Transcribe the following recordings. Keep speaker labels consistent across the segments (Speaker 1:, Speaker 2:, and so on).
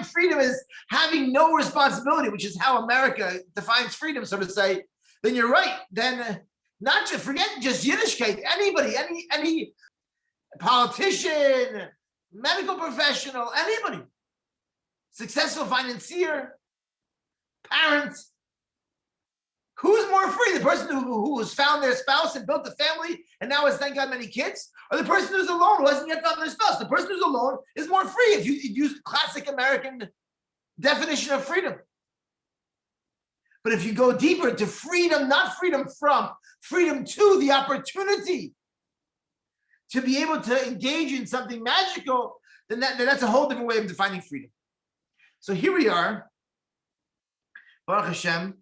Speaker 1: define freedom as having no responsibility, which is how America defines freedom, so to say, then you're right. Then not just forget just Yiddishkeit, anybody, any politician, medical professional, anybody, successful financier, parent, who's more free? The person who has found their spouse and built a family and now has, thank God, many kids, or the person who's alone who hasn't yet found their spouse? The person who's alone is more free if you use the classic American definition of freedom. But if you go deeper into freedom, not freedom from, freedom to, the opportunity to be able to engage in something magical, then that's a whole different way of defining freedom. So here we are, Baruch Hashem,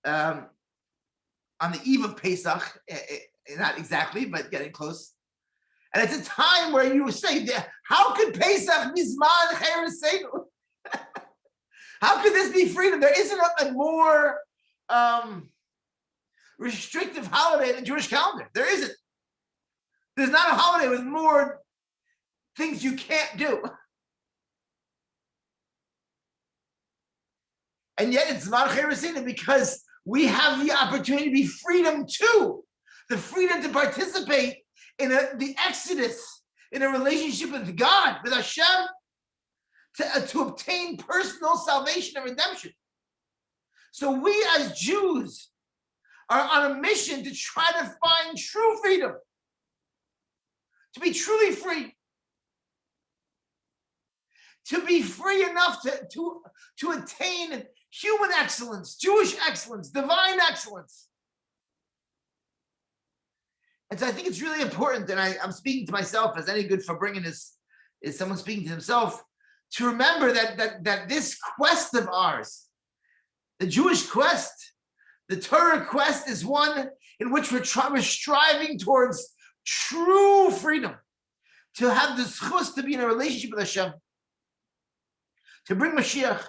Speaker 1: on the eve of Pesach, not exactly, but getting close. And it's a time where you say, how could Pesach mizman cheresenu? How could this be freedom? There isn't a more restrictive holiday in the Jewish calendar. There isn't. There's not a holiday with more things you can't do. And yet it's Zman Cheresenu because we have the opportunity to be freedom too. The freedom to participate in the exodus, in a relationship with God, with Hashem, to obtain personal salvation and redemption. So we as Jews are on a mission to try to find true freedom, to be truly free, to be free enough to attain human excellence, Jewish excellence, divine excellence. And so I think it's really important, and I'm speaking to myself as any good Farbringen is someone speaking to himself, to remember that this quest of ours, the Jewish quest, the Torah quest, is one in which we're striving towards true freedom, to have the zchus to be in a relationship with Hashem, to bring Mashiach,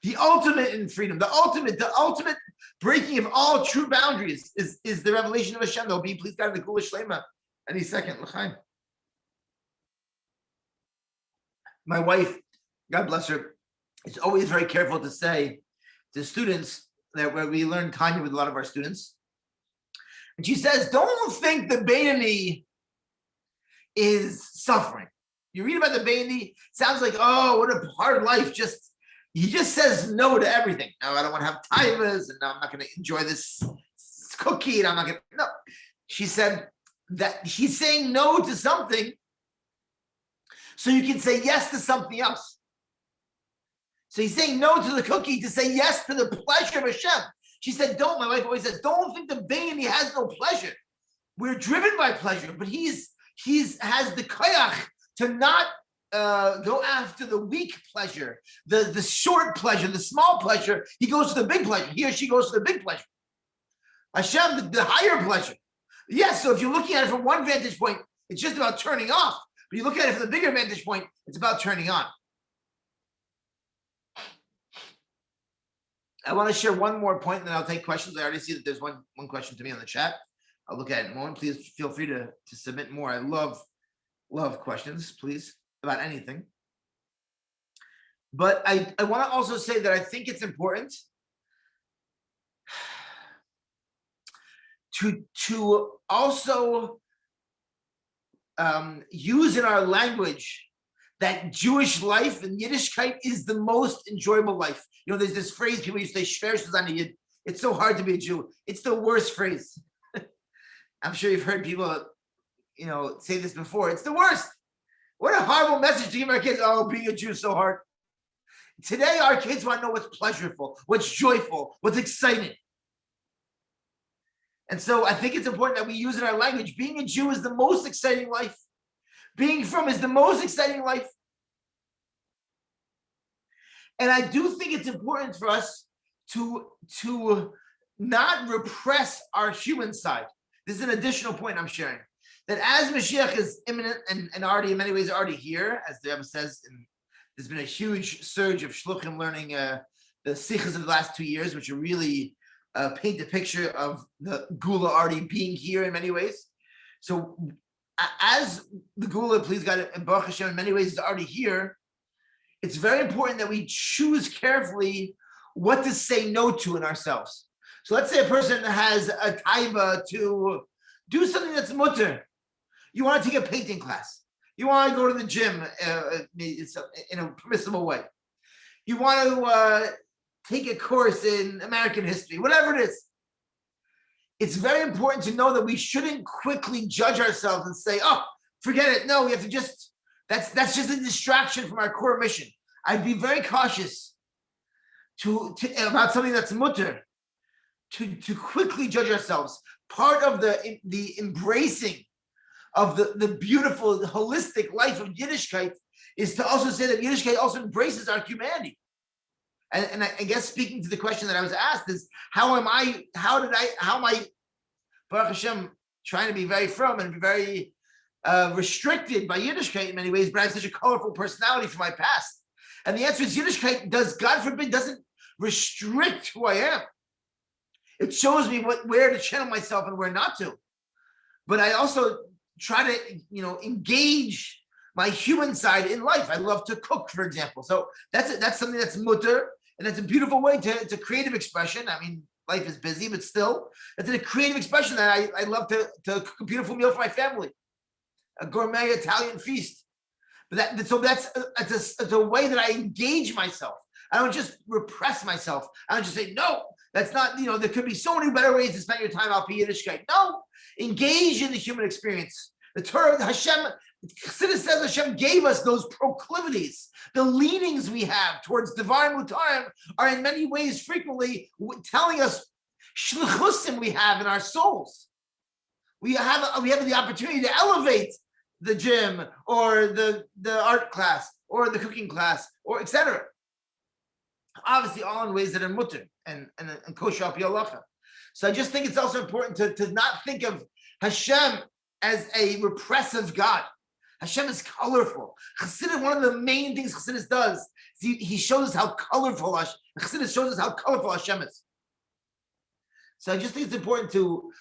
Speaker 1: the ultimate in freedom, the ultimate breaking of all true boundaries is the revelation of Hashem. There'll be, please God, the Kula Shlema any second. L'chaim. My wife, God bless her, is always very careful to say to students that where we learn Tanya with a lot of our students. And she says, don't think the Beinoni is suffering. You read about the Beinoni, sounds like, oh, what a hard life. He just says no to everything. No, I don't want to have taivas, and no, I'm not going to enjoy this cookie, and I'm not going to, no. She said that he's saying no to something so you can say yes to something else. So he's saying no to the cookie to say yes to the pleasure of Hashem. She said, my wife always says, don't think the Beinoni has no pleasure. We're driven by pleasure, but he's has the koyach to not go after the weak pleasure, the short pleasure, the small pleasure. He goes to the big pleasure. He or she goes to the big pleasure. Hashem, the higher pleasure. Yes, so if you're looking at it from one vantage point, it's just about turning off. But you look at it from the bigger vantage point, it's about turning on. I want to share one more point, and then I'll take questions. I already see that there's one question to me on the chat. I'll look at it in a moment. Please feel free to submit more. I love questions, please, about anything. But I want to also say that I think it's important to also use in our language that Jewish life and Yiddishkeit is the most enjoyable life. You know, there's this phrase people used to say, "Schwer zu sein Yid." It's so hard to be a Jew. It's the worst phrase. I'm sure you've heard people, say this before. It's the worst. What a horrible message to give our kids. Oh, being a Jew is so hard. Today, our kids want to know what's pleasurable, what's joyful, what's exciting. And so I think it's important that we use in our language, being a Jew is the most exciting life. Being from is the most exciting life. And I do think it's important for us to not repress our human side. This is an additional point I'm sharing. That as Mashiach is imminent and already in many ways already here, as the Rebbe says, and there's been a huge surge of shluchim learning the sichos of the last 2 years, which are really paint a picture of the Gula already being here in many ways. So as the Gula, please God, and Baruch Hashem in many ways is already here, it's very important that we choose carefully what to say no to in ourselves. So let's say a person has a taiva to do something that's mutter. You want to take a painting class. You want to go to the gym in a permissible way. You want to take a course in American history, whatever it is. It's very important to know that we shouldn't quickly judge ourselves and say, oh, forget it. No, we have to just, that's just a distraction from our core mission. I'd be very cautious about something that's mutter, to quickly judge ourselves. Part of the embracing of the beautiful, holistic life of Yiddishkeit is to also say that Yiddishkeit also embraces our humanity. And I guess speaking to the question that I was asked is, how am I, Baruch Hashem, trying to be very firm and very restricted by Yiddishkeit in many ways, but I have such a colorful personality from my past. And the answer is Yiddishkeit does, God forbid, doesn't restrict who I am. It shows me where to channel myself and where not to. But I also try to, engage my human side in life. I love to cook, for example. So that's something that's mutter, and it's a beautiful way to creative expression. I mean, life is busy, but still, it's a creative expression that I love to cook a beautiful meal for my family, a gourmet Italian feast. But that's a way that I engage myself. I don't just repress myself. I don't just say, no, that's not, there could be so many better ways to spend your time out Yiddishkeit. No, engage in the human experience. The Torah, Hashem, Chassidus says Hashem gave us those proclivities. The leanings we have towards divine mutarim are in many ways frequently telling us shlichusim we have in our souls. We have the opportunity to elevate the gym or the art class or the cooking class or etc. Obviously, all in ways that are mutter and kosher al pi halacha. So I just think it's also important to not think of Hashem as a repressive God. Hashem is colorful. Chassidus, one of the main things Chassidus does, he shows us how colorful Chassidus shows us how colorful Hashem is. So I just think it's important to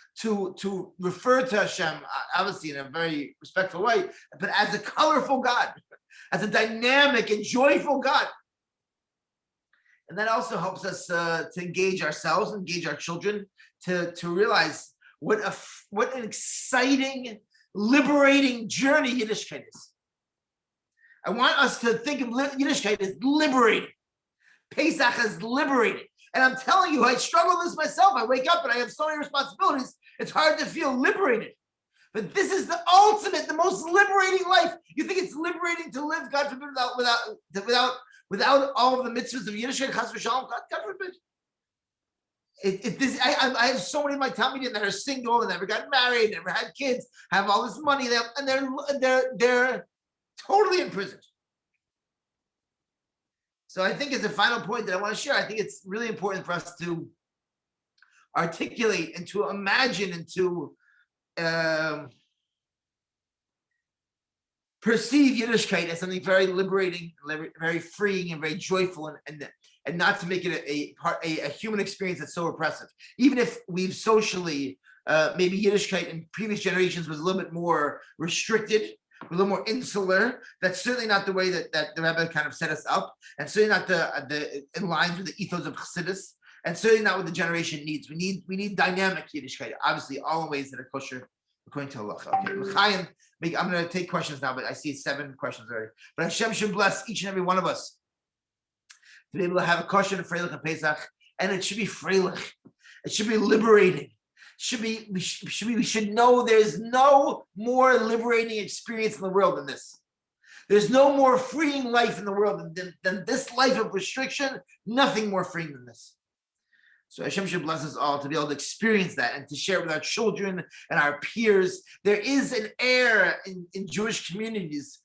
Speaker 1: refer to Hashem, obviously in a very respectful way, but as a colorful God, as a dynamic and joyful God. And that also helps us to engage ourselves, engage our children, to realize what an exciting, liberating journey Yiddishkeit is. I want us to think of Yiddishkeit as liberating. Pesach is liberating. And I'm telling you, I struggle with this myself. I wake up and I have so many responsibilities. It's hard to feel liberated. But this is the ultimate, the most liberating life. You think it's liberating to live, God forbid, without all of the mitzvahs of Yiddishkeit, chas v'shalom, God forbid. I have so many in my Talmidim that are single and never got married, never had kids, have all this money, and they're totally imprisoned. So I think as a final point that I want to share, I think it's really important for us to articulate and to imagine and to perceive Yiddishkeit as something very liberating, very freeing, and very joyful, and not to make it a human experience that's so oppressive. Even if we've socially, maybe Yiddishkeit in previous generations was a little bit more restricted, a little more insular. That's certainly not the way that the Rebbe kind of set us up, and certainly not the in lines with the ethos of Chassidus, and certainly not what the generation needs. We need dynamic Yiddishkeit, obviously all in ways that are kosher according to halacha. Okay, L'chaim, I'm going to take questions now, but I see 7 questions already. But Hashem should bless each and every one of us to be able to have a kosher and freilich and Pesach, and it should be freilich. It should be liberating. We should know there's no more liberating experience in the world than this. There's no more freeing life in the world than this life of restriction. Nothing more freeing than this. So Hashem should bless us all to be able to experience that and to share it with our children and our peers. There is an air in Jewish communities,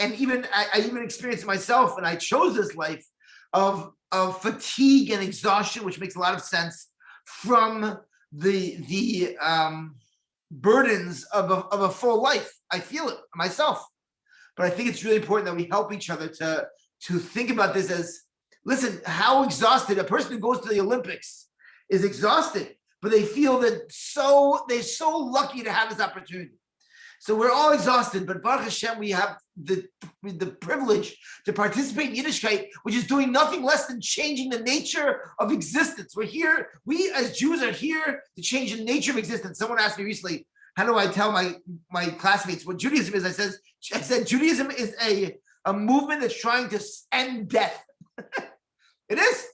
Speaker 1: and I even experienced it myself when I chose this life of fatigue and exhaustion, which makes a lot of sense from the burdens of a full life. I feel it myself, but I think it's really important that we help each other to think about this as, listen, how exhausted a person who goes to the Olympics is exhausted, but they feel that they're so lucky to have this opportunity. So we're all exhausted, but Baruch Hashem, we have the privilege to participate in Yiddishkeit, which is doing nothing less than changing the nature of existence. We're here, we as Jews are here to change the nature of existence. Someone asked me recently, how do I tell my classmates what Judaism is? I said Judaism is a movement that's trying to end death. It is.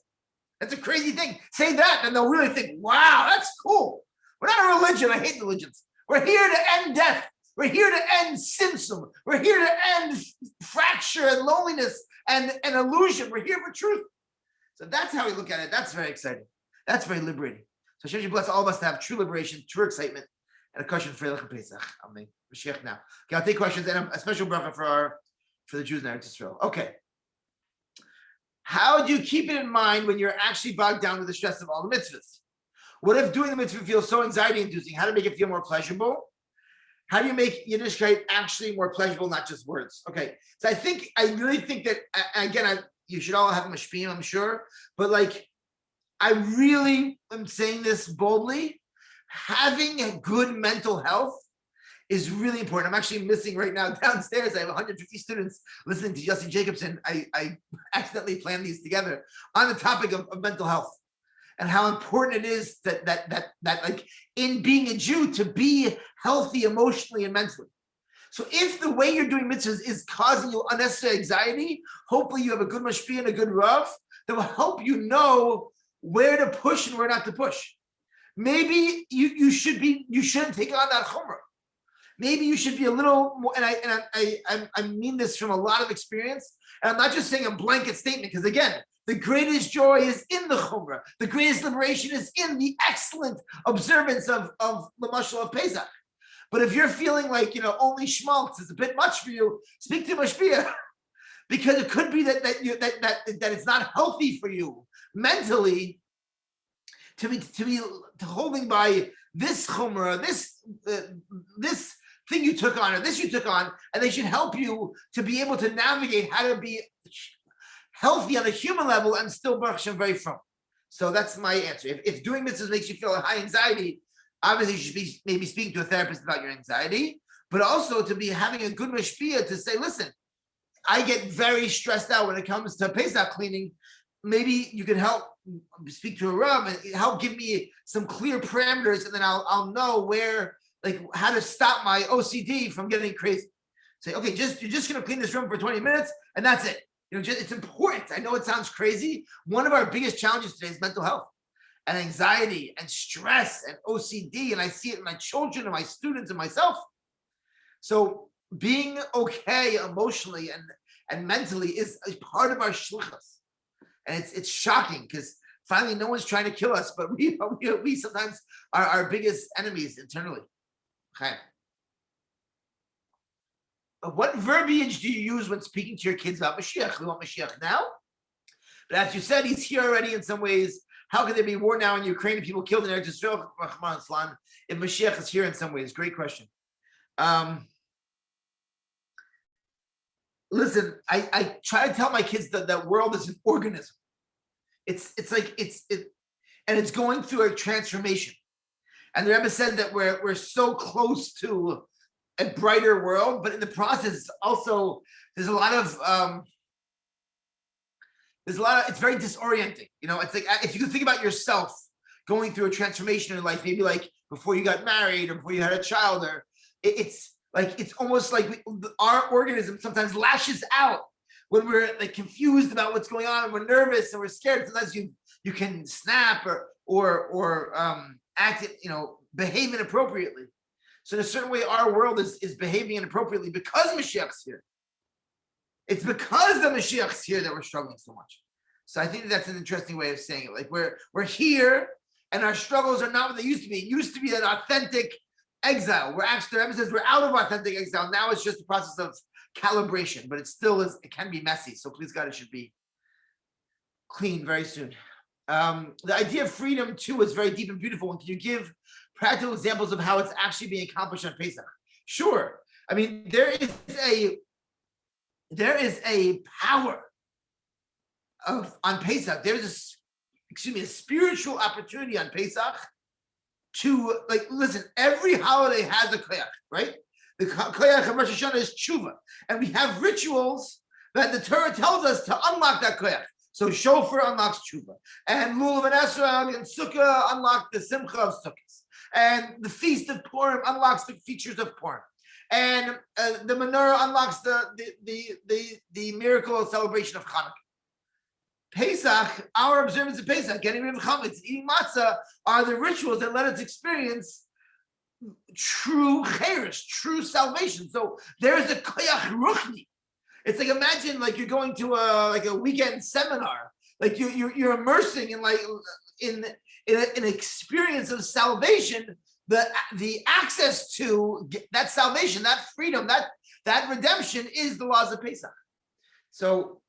Speaker 1: That's a crazy thing. Say that and they'll really think, wow, that's cool. We're not a religion. I hate religions. We're here to end death. We're here to end simsum. We're here to end fracture and loneliness and illusion. We're here for truth. So that's how we look at it. That's very exciting. That's very liberating. So Hashem should bless all of us to have true liberation, true excitement, and a cushion for Pesach. Amen. Mashiach now. Okay, I'll take questions and a special bracha for the Jews in Eretz Yisrael. Okay. How do you keep it in mind when you're actually bogged down with the stress of all the mitzvahs? What if doing the mitzvah feels so anxiety-inducing? How to make it feel more pleasurable? How do you make Yiddishkeit actually more pleasurable, not just words? Okay, so I really think that, again, you should all have a mashpiyim, I'm sure, but I really am saying this boldly. Having a good mental health is really important. I'm actually missing right now downstairs. I have 150 students listening to Justin Jacobson. I accidentally planned these together on the topic of mental health and how important it is that in being a Jew to be healthy emotionally and mentally. So if the way you're doing mitzvahs is causing you unnecessary anxiety, hopefully you have a good mashpia and a good rav that will help you know where to push and where not to push. Maybe you shouldn't take on that chumrah. Maybe you should be a little more, and I mean this from a lot of experience, and I'm not just saying a blanket statement, because again, the greatest joy is in the chumrah. The greatest liberation is in the excellent observance of the mashal of Pesach. But if you're feeling like, only schmaltz is a bit much for you, speak to mashpia, because it could be that it's not healthy for you mentally to be holding by this chumrah, this thing you took on, or this you took on, and they should help you to be able to navigate how to be healthy on a human level and still Baruch Hashem very firm. So that's my answer. If doing mitzvahs makes you feel a high anxiety, obviously you should be maybe speaking to a therapist about your anxiety, but also to be having a good mashpia to say, listen, I get very stressed out when it comes to Pesach cleaning. Maybe you can help speak to a rav and help give me some clear parameters, and then I'll know where, how to stop my OCD from getting crazy. Say, okay, you're just going to clean this room for 20 minutes, and that's it. It's important. I know it sounds crazy. One of our biggest challenges today is mental health and anxiety and stress and OCD, and I see it in my children and my students and myself. So being okay emotionally and mentally is part of our shlichus. And it's shocking because finally no one's trying to kill us, but we sometimes are our biggest enemies internally. Okay. What verbiage do you use when speaking to your kids about Mashiach? We want Mashiach now. But as you said, he's here already in some ways. How could there be war now in Ukraine and people killed in Eretz Yisrael? If Mashiach is here in some ways? Great question. Listen, I try to tell my kids that the world is an organism. It's going through a transformation. And the Rebbe said that we're so close to a brighter world, but in the process, also there's a lot of it's very disorienting. It's like if you can think about yourself going through a transformation in life, maybe like before you got married or before you had a child, or it's almost like our organism sometimes lashes out when we're confused about what's going on and we're nervous and we're scared. Sometimes you can snap or act, behave inappropriately. So in a certain way, our world is behaving inappropriately because Mashiach's here. It's because the Mashiach's here that we're struggling so much. So I think that's an interesting way of saying it. We're here and our struggles are not what they used to be. It used to be an authentic exile. The Rebbe says we're out of authentic exile. Now it's just a process of calibration, but it still is. It can be messy. So please God, it should be clean very soon. The idea of freedom too is very deep and beautiful. And can you give practical examples of how it's actually being accomplished on Pesach? Sure. I mean, there is a power on Pesach. There's a spiritual opportunity on Pesach to listen. Every holiday has a koyach, right? The koyach of Rosh Hashanah is tshuva, and we have rituals that the Torah tells us to unlock that koyach. So shofar unlocks tshuva, and lulav and esrog and sukkah unlock the simcha of sukkahs, and the feast of Purim unlocks the features of Purim, and the menorah unlocks the miracle of celebration of Hanukkah. Pesach, our observance of Pesach, getting rid of chametz, eating matzah, are the rituals that let us experience true cherish, true salvation. So there's a koyach ruchni. It's like, imagine like you're going to a weekend seminar, like you're immersing in an experience of salvation. The access to that salvation, that freedom, that redemption is the laws of Pesach. So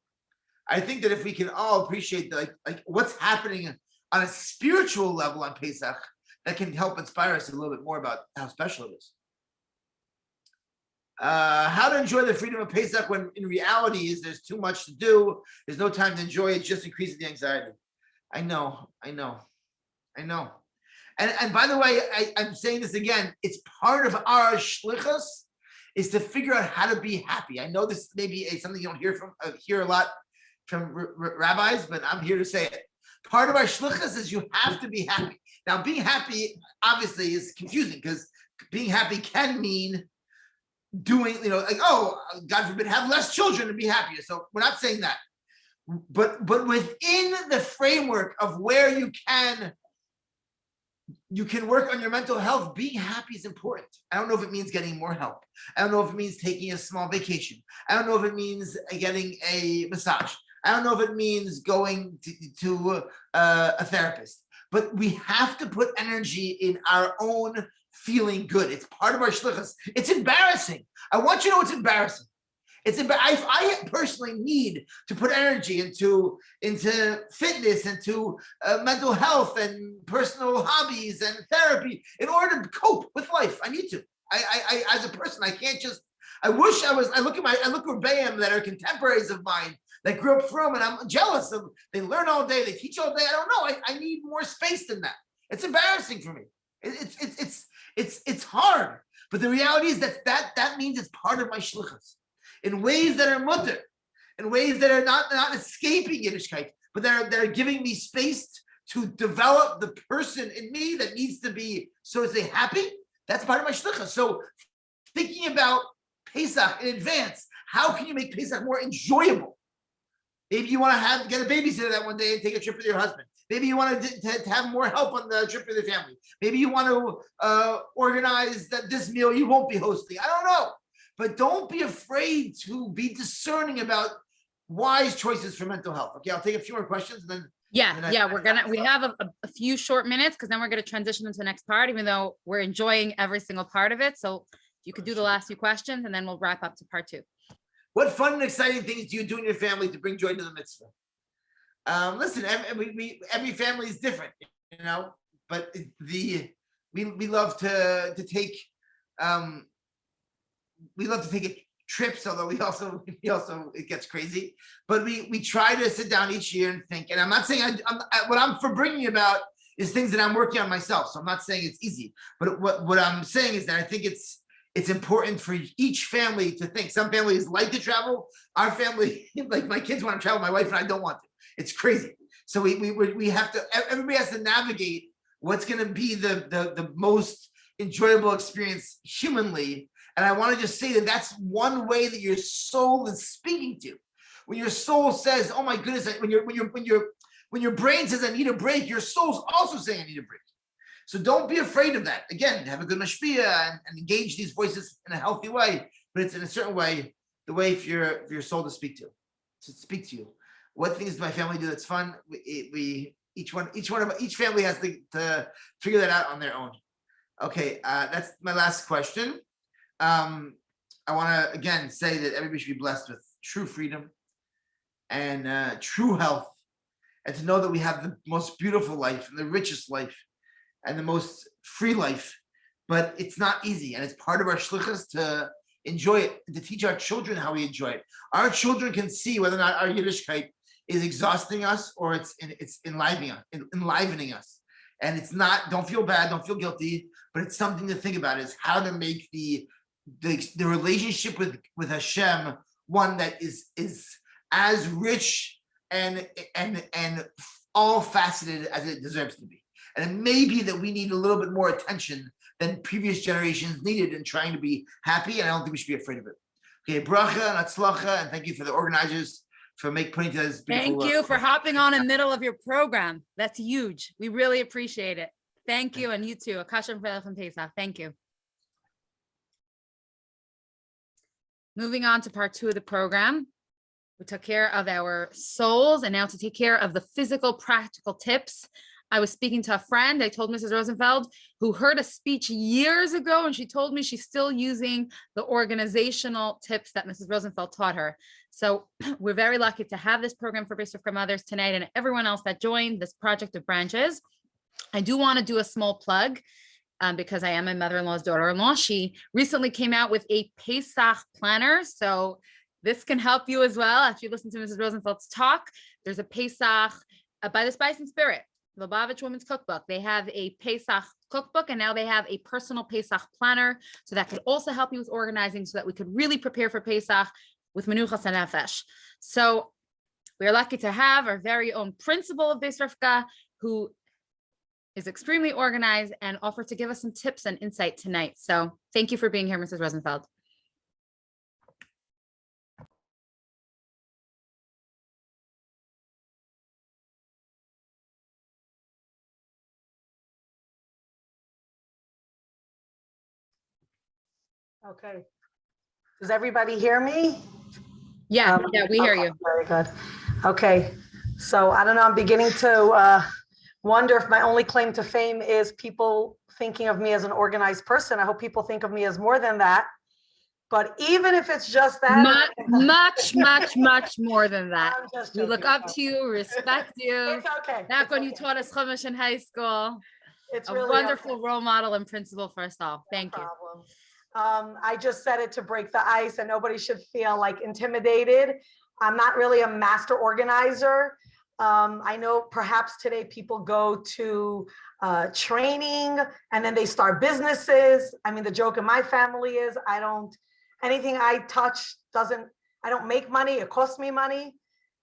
Speaker 1: I think that if we can all appreciate like what's happening on a spiritual level on Pesach, that can help inspire us a little bit more about how special it is. How to enjoy the freedom of Pesach when in reality there's too much to do. There's no time to enjoy it. Just increases the anxiety. I know. And by the way, I'm saying this again. It's part of our shlichus is to figure out how to be happy. I know this may be something you don't hear a lot from rabbis, but I'm here to say it. Part of our shlichus is you have to be happy. Now, being happy obviously is confusing because being happy can mean doing, like, oh, God forbid, have less children and be happier. So we're not saying that. But within the framework of where you can work on your mental health, being happy is important. I don't know if it means getting more help. I don't know if it means taking a small vacation. I don't know if it means getting a massage. I don't know if it means going to a therapist. But we have to put energy in our own feeling good. It's part of our shlichus. It's embarrassing. I want you to know it's embarrassing. I personally need to put energy into fitness, into mental health and personal hobbies and therapy in order to cope with life. I need to. I as a person, I can't just. I wish I was. I look at Rebbeim that are contemporaries of mine that grew up from, and I'm jealous of. They learn all day, they teach all day. I don't know. I need more space than that. It's embarrassing for me. It's hard. But the reality is that means it's part of my shlichus in ways that are mutter, in ways that are not escaping Yiddishkeit, but that are giving me space to develop the person in me that needs to be, so to say, happy. That's part of my shlichus. So thinking about Pesach in advance, how can you make Pesach more enjoyable? Maybe you want to get a babysitter that one day and take a trip with your husband. Maybe you want to have more help on the trip with your family. Maybe you want to organize this meal you won't be hosting. I don't know. But don't be afraid to be discerning about wise choices for mental health. Okay, I'll take a few more questions and then.
Speaker 2: We have a few short minutes because then we're going to transition into the next part, even though we're enjoying every single part of it. So you could do the last few questions and then we'll wrap up to part 2.
Speaker 1: What fun and exciting things do you do in your family to bring joy to the mitzvah? Listen, every family is different, but we love to take trips, although we also it gets crazy, but we try to sit down each year and think. And I'm not saying what I'm for bringing about is things that I'm working on myself. So I'm not saying it's easy, but what I'm saying is that I think it's important for each family to think. Some families like to travel. Our family, like my kids want to travel, my wife and I don't want to. It's crazy. So we have to. Everybody has to navigate what's going to be the most enjoyable experience humanly. And I want to just say that that's one way that your soul is speaking to. When your soul says, "Oh my goodness," when your brain says, "I need a break," your soul's also saying, "I need a break." So don't be afraid of that. Again, have a good mashpia and engage these voices in a healthy way, but it's in a certain way, the way for your soul to speak to you. What things does my family do that's fun? Each family has to figure that out on their own. Okay, that's my last question. I want to again say that everybody should be blessed with true freedom and true health, and to know that we have the most beautiful life and the richest life and the most free life. But it's not easy, and it's part of our shlichus to enjoy it and to teach our children how we enjoy it. Our children can see whether or not our Yiddishkeit is exhausting us or it's enlivening us. And it's not, don't feel bad, don't feel guilty, but it's something to think about, is how to make the the relationship with Hashem, one that is as rich and all faceted as it deserves to be. And it may be that we need a little bit more attention than previous generations needed in trying to be happy, and I don't think we should be afraid of it. Okay, bracha and atzlacha, and thank you for the organizers for putting together this beautiful.
Speaker 2: Thank you for hopping on in the middle of your program. That's huge. We really appreciate it. Thank you, and you too. Akasha from Pesach. Thank you. Moving on to part 2 of the program. We took care of our souls, and now to take care of the physical, practical tips. I was speaking to a friend, I told Mrs. Rosenfeld, who heard a speech years ago, and she told me she's still using the organizational tips that Mrs. Rosenfeld taught her. So we're very lucky to have this program for Pesach for Mothers tonight, and everyone else that joined this project of branches. I do want to do a small plug because I am my mother-in-law's daughter-in-law. She recently came out with a Pesach Planner. So this can help you as well. After you listen to Mrs. Rosenfeld's talk, there's a Pesach by the Spice and Spirit, Lubavitch Women's Cookbook. They have a Pesach cookbook, and now they have a personal Pesach planner. So that could also help you with organizing so that we could really prepare for Pesach with Menuchas and Nefesh. So we are lucky to have our very own principal of Beis Rivka, who is extremely organized and offered to give us some tips and insight tonight. So thank you for being here, Mrs. Rosenfeld.
Speaker 3: Okay. Does everybody hear me?
Speaker 2: Yeah, we hear you.
Speaker 3: Very good. Okay. So I don't know, I'm beginning to wonder if my only claim to fame is people thinking of me as an organized person. I hope people think of me as more than that. But even if it's just that.
Speaker 2: Much more than that. We look up to you, respect you.
Speaker 3: It's okay.
Speaker 2: Back when you taught us Chumash in high school.
Speaker 3: It's
Speaker 2: a
Speaker 3: really
Speaker 2: wonderful role model and principal for us all. Thank you.
Speaker 3: I just said it to break the ice, and nobody should feel like intimidated. I'm not really a master organizer. I know perhaps today people go to training and then they start businesses. I mean, the joke in my family is anything I touch I don't make money, it costs me money.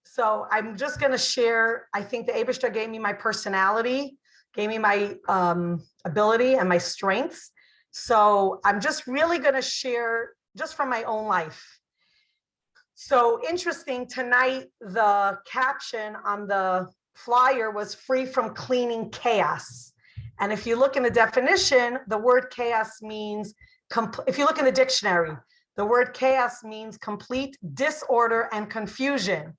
Speaker 3: So I'm just gonna share, I think the Eibishter gave me my personality, gave me my ability and my strengths. So I'm just really gonna share just from my own life. So interesting, tonight, the caption on the flyer was free from cleaning chaos. And if you look in the definition, the word chaos means, if you look in the dictionary, the word chaos means complete disorder and confusion,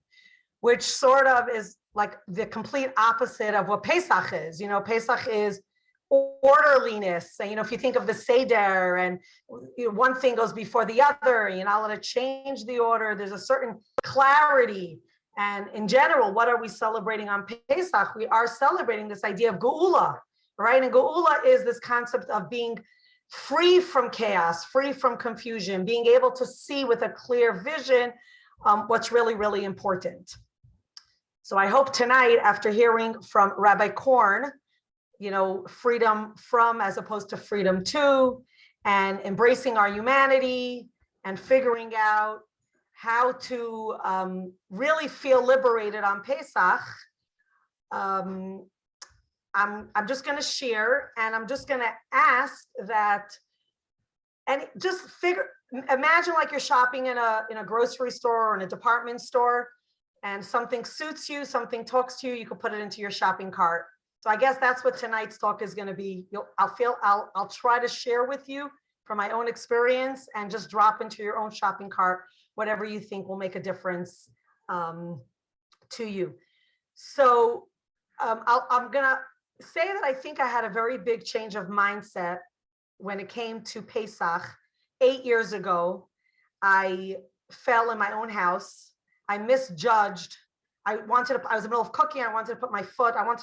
Speaker 3: which sort of is like the complete opposite of what Pesach is. You know, Pesach is orderliness. And, you know, if you think of the Seder and one thing goes before the other, you're not allowed to change the order. There's a certain clarity. And in general, what are we celebrating on Pesach? We are celebrating this idea of Geula, right? And Geula is this concept of being free from chaos, free from confusion, being able to see with a clear vision what's really, really important. So I hope tonight, after hearing from Rabbi Korn, you know, freedom from as opposed to freedom to, and embracing our humanity and figuring out how to really feel liberated on Pesach. I'm just going to share, and I'm just going to ask that, and just imagine like you're shopping in a grocery store or in a department store, and something suits you, something talks to you, you can put it into your shopping cart. So I guess that's what tonight's talk is going to be. I'll try to share with you from my own experience, and just drop into your own shopping cart whatever you think will make a difference to you. So I'm going to say that I think I had a very big change of mindset when it came to Pesach. 8 years ago, I fell in my own house. I misjudged. I was in the middle of cooking. I wanted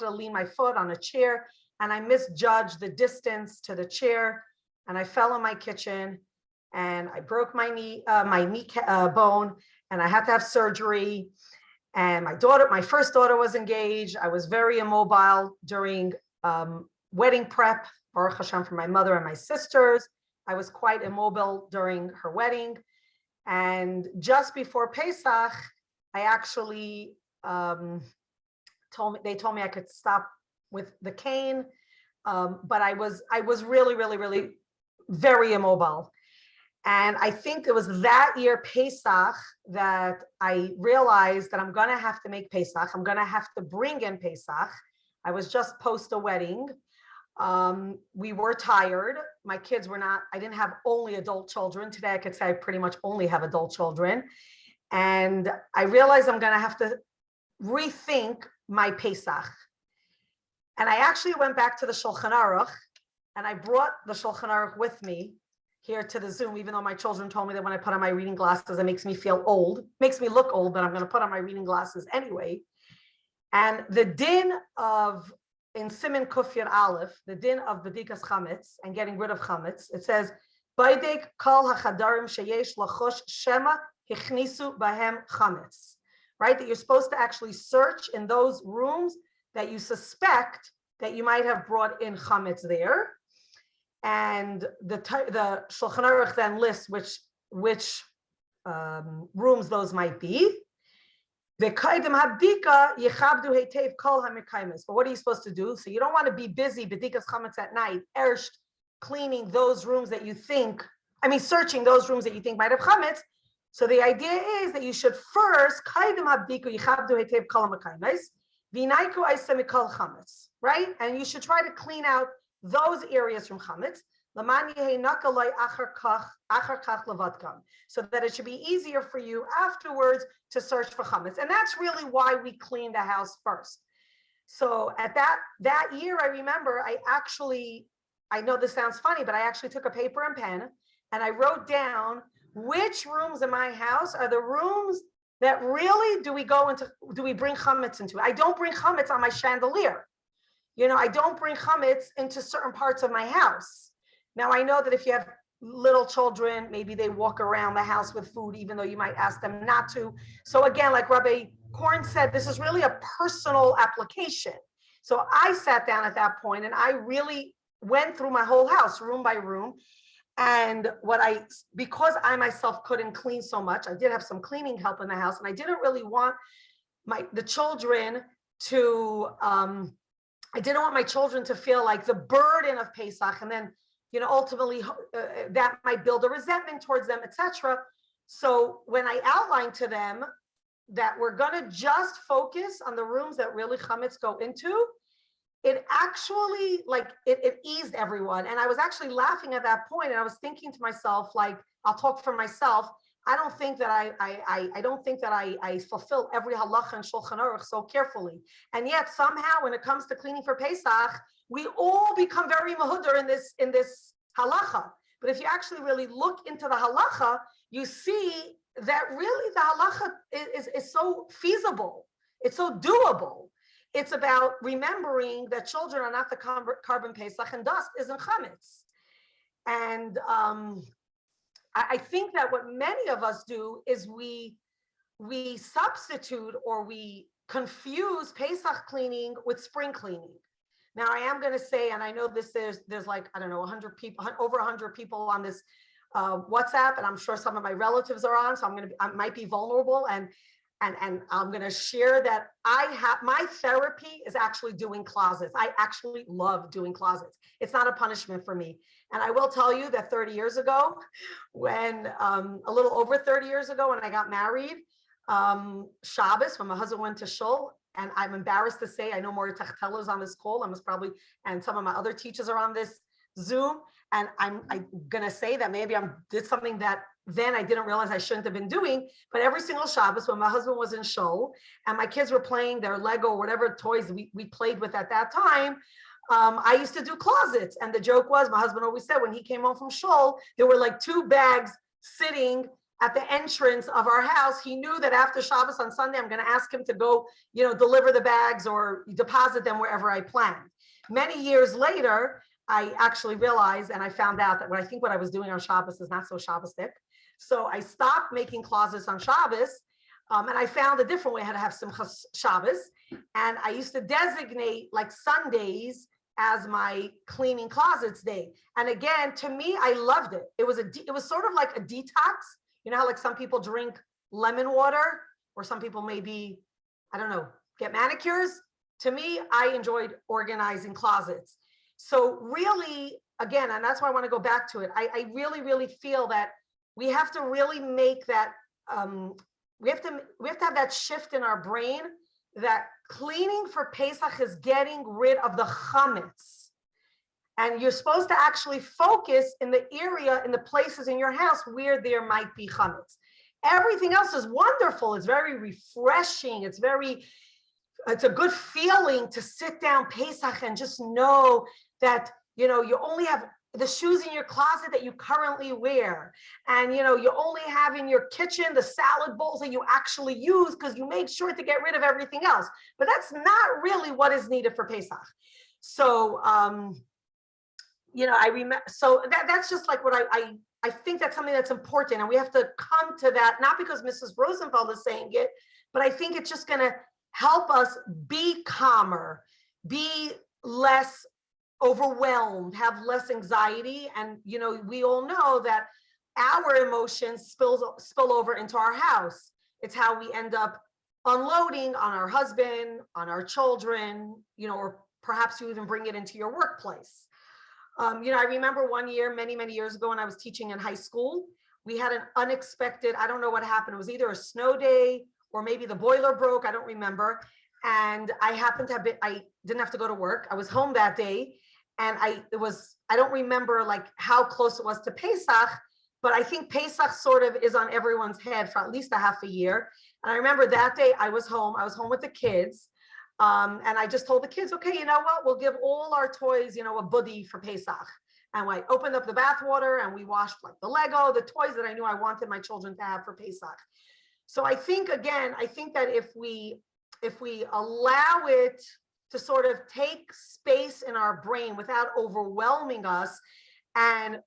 Speaker 3: to lean my foot on a chair, and I misjudged the distance to the chair, and I fell in my kitchen, and I broke my knee bone, and I had to have surgery. And my first daughter was engaged. I was very immobile during wedding prep, Baruch Hashem, for my mother and my sisters. I was quite immobile during her wedding. And just before Pesach, I actually they told me I could stop with the cane. But I was really, really, really very immobile. And I think it was that year, Pesach, that I realized that I'm going to have to make Pesach. I'm going to have to bring in Pesach. I was just post a wedding. We were tired. My kids were not, I didn't have only adult children. Today, I could say I pretty much only have adult children. And I realized I'm going to have to rethink my Pesach. And I actually went back to the Shulchan Aruch, and I brought the Shulchan Aruch with me here to the Zoom, even though my children told me that when I put on my reading glasses, it makes me feel old, makes me look old, but I'm going to put on my reading glasses anyway. And the din of, in Siman Kufir Aleph, the din of Bedikas Chametz and getting rid of Chametz, it says, Baidek kol hachadarim sheyesh lachosh shema hichnisu bahem Chametz, right? That you're supposed to actually search in those rooms that you suspect that you might have brought in Chametz there. And the Shulchan Aruch then lists which rooms those might be. But what are you supposed to do? So you don't want to be busy b'dikas chametz at night, cleaning those rooms that you think, searching those rooms that you think might have chametz. So the idea is that you should first right? And you should try to clean out those areas from chametz, so that it should be easier for you afterwards to search for chametz. And that's really why we clean the house first. So at that year, I remember I know this sounds funny, but I actually took a paper and pen and I wrote down which rooms in my house are the rooms that really do we bring chametz into. I don't bring chametz on my chandelier. I don't bring chametz into certain parts of my house. Now, I know that if you have little children, maybe they walk around the house with food, even though you might ask them not to. So again, like Rabbi Korn said, this is really a personal application. So I sat down at that point and I really went through my whole house, room by room. And because I myself couldn't clean so much, I did have some cleaning help in the house, and I didn't really want the children to, I didn't want my children to feel like the burden of Pesach, and then, ultimately that might build a resentment towards them, etc. So when I outlined to them that we're going to just focus on the rooms that really chametz go into, it actually it eased everyone. And I was actually laughing at that point, and I was thinking to myself, I'll talk for myself. I don't think that I fulfill every halacha and Shulchan Aruch so carefully. And yet somehow when it comes to cleaning for Pesach, we all become very mahudar in this halacha. But if you actually really look into the halacha, you see that really the halacha is so feasible. It's so doable. It's about remembering that children are not the carbon Pesach and dust isn't chametz. And I think that what many of us do is we substitute or we confuse Pesach cleaning with spring cleaning. Now, I am going to say, and I know there's 100 people, over 100 people on this WhatsApp, and I'm sure some of my relatives are on, so I might be vulnerable, and I'm going to share that my therapy is actually doing closets. I actually love doing closets. It's not a punishment for me. And I will tell you that 30 years ago, when a little over 30 years ago, when I got married, Shabbos, when my husband went to shul, and I'm embarrassed to say, I know Mori Tachtela is on this call. And some of my other teachers are on this Zoom. And I'm going to say that maybe I did something that then I didn't realize I shouldn't have been doing. But every single Shabbos, when my husband was in shul and my kids were playing their Lego or whatever toys we played with at that time, I used to do closets. And the joke was, my husband always said when he came home from shul, there were like 2 bags sitting at the entrance of our house. He knew that after Shabbos on Sunday, I'm going to ask him to go, deliver the bags or deposit them wherever I planned. Many years later, I actually realized, and I found out that what I was doing on Shabbos is not so Shabbos-tic. So I stopped making closets on Shabbos, and I found a different way how to have Simchas Shabbos. And I used to designate like Sundays as my cleaning closets day. And again, to me, I loved it. It was sort of like a detox. You know how like some people drink lemon water, or some people maybe, I don't know, get manicures. To me, I enjoyed organizing closets. So really, again, and that's why I want to go back to it. I really, really feel that we have to really make that, we have to have that shift in our brain that cleaning for Pesach is getting rid of the chametz. And you're supposed to actually focus in the area, in the places in your house where there might be chametz. Everything else is wonderful. It's very refreshing. It's a good feeling to sit down Pesach and just know that, you know, you only have the shoes in your closet that you currently wear. And, you know, you only have in your kitchen the salad bowls that you actually use because you made sure to get rid of everything else. But that's not really what is needed for Pesach. So, you know, I remember, so that's just like what I think that's something that's important. And we have to come to that, not because Mrs. Rosenfeld is saying it, but I think it's just going to help us be calmer, be less overwhelmed, have less anxiety. And, you know, we all know that our emotions spill over into our house. It's how we end up unloading on our husband, on our children, you know, or perhaps you even bring it into your workplace. You know, I remember one year, many, many years ago when I was teaching in high school, we had an unexpected, I don't know what happened. It was either a snow day or maybe the boiler broke. I don't remember. And I happened to have been, I didn't have to go to work. I was home that day. And I don't remember like how close it was to Pesach, but I think Pesach sort of is on everyone's head for at least a half a year. And I remember that day I was home with the kids. And I just told the kids, okay, you know what, we'll give all our toys, you know, a buddy for Pesach. And I opened up the bath water and we washed like the Lego, the toys that I knew I wanted my children to have for Pesach. So I think, again, I think that if we allow it to sort of take space in our brain without overwhelming us and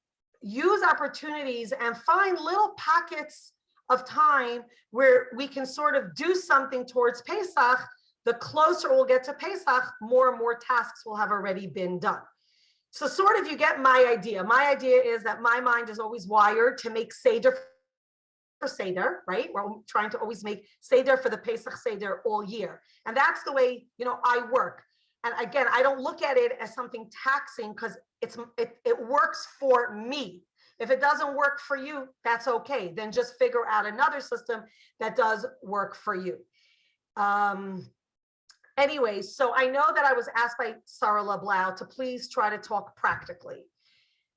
Speaker 3: use opportunities and find little pockets of time where we can sort of do something towards Pesach, the closer we'll get to Pesach, more and more tasks will have already been done. So sort of you get my idea. My idea is that my mind is always wired to make Seder for Seder, right? We're trying to always make Seder for the Pesach Seder all year. And that's the way, you know, I work. And again, I don't look at it as something taxing because it works for me. If it doesn't work for you, that's okay. Then just figure out another system that does work for you. Anyway, so I know that I was asked by Sarah LeBlau to please try to talk practically.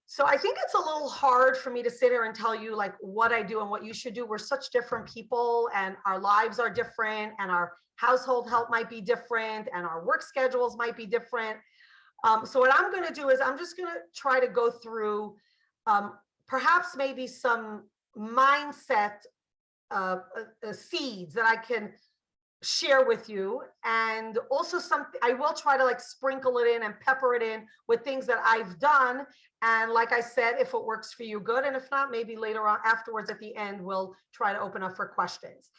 Speaker 3: So I think it's a little hard for me to sit here and tell you like what I do and what you should do. We're such different people and our lives are different and our household help might be different and our work schedules might be different. So what I'm going to do is I'm just going to try to go through perhaps maybe some mindset seeds that I can share with you, and also something I will try to like sprinkle it in and pepper it in with things that I've done. And like I said, if it works for you, good. And if not, maybe later on afterwards at the end, we'll try to open up for questions.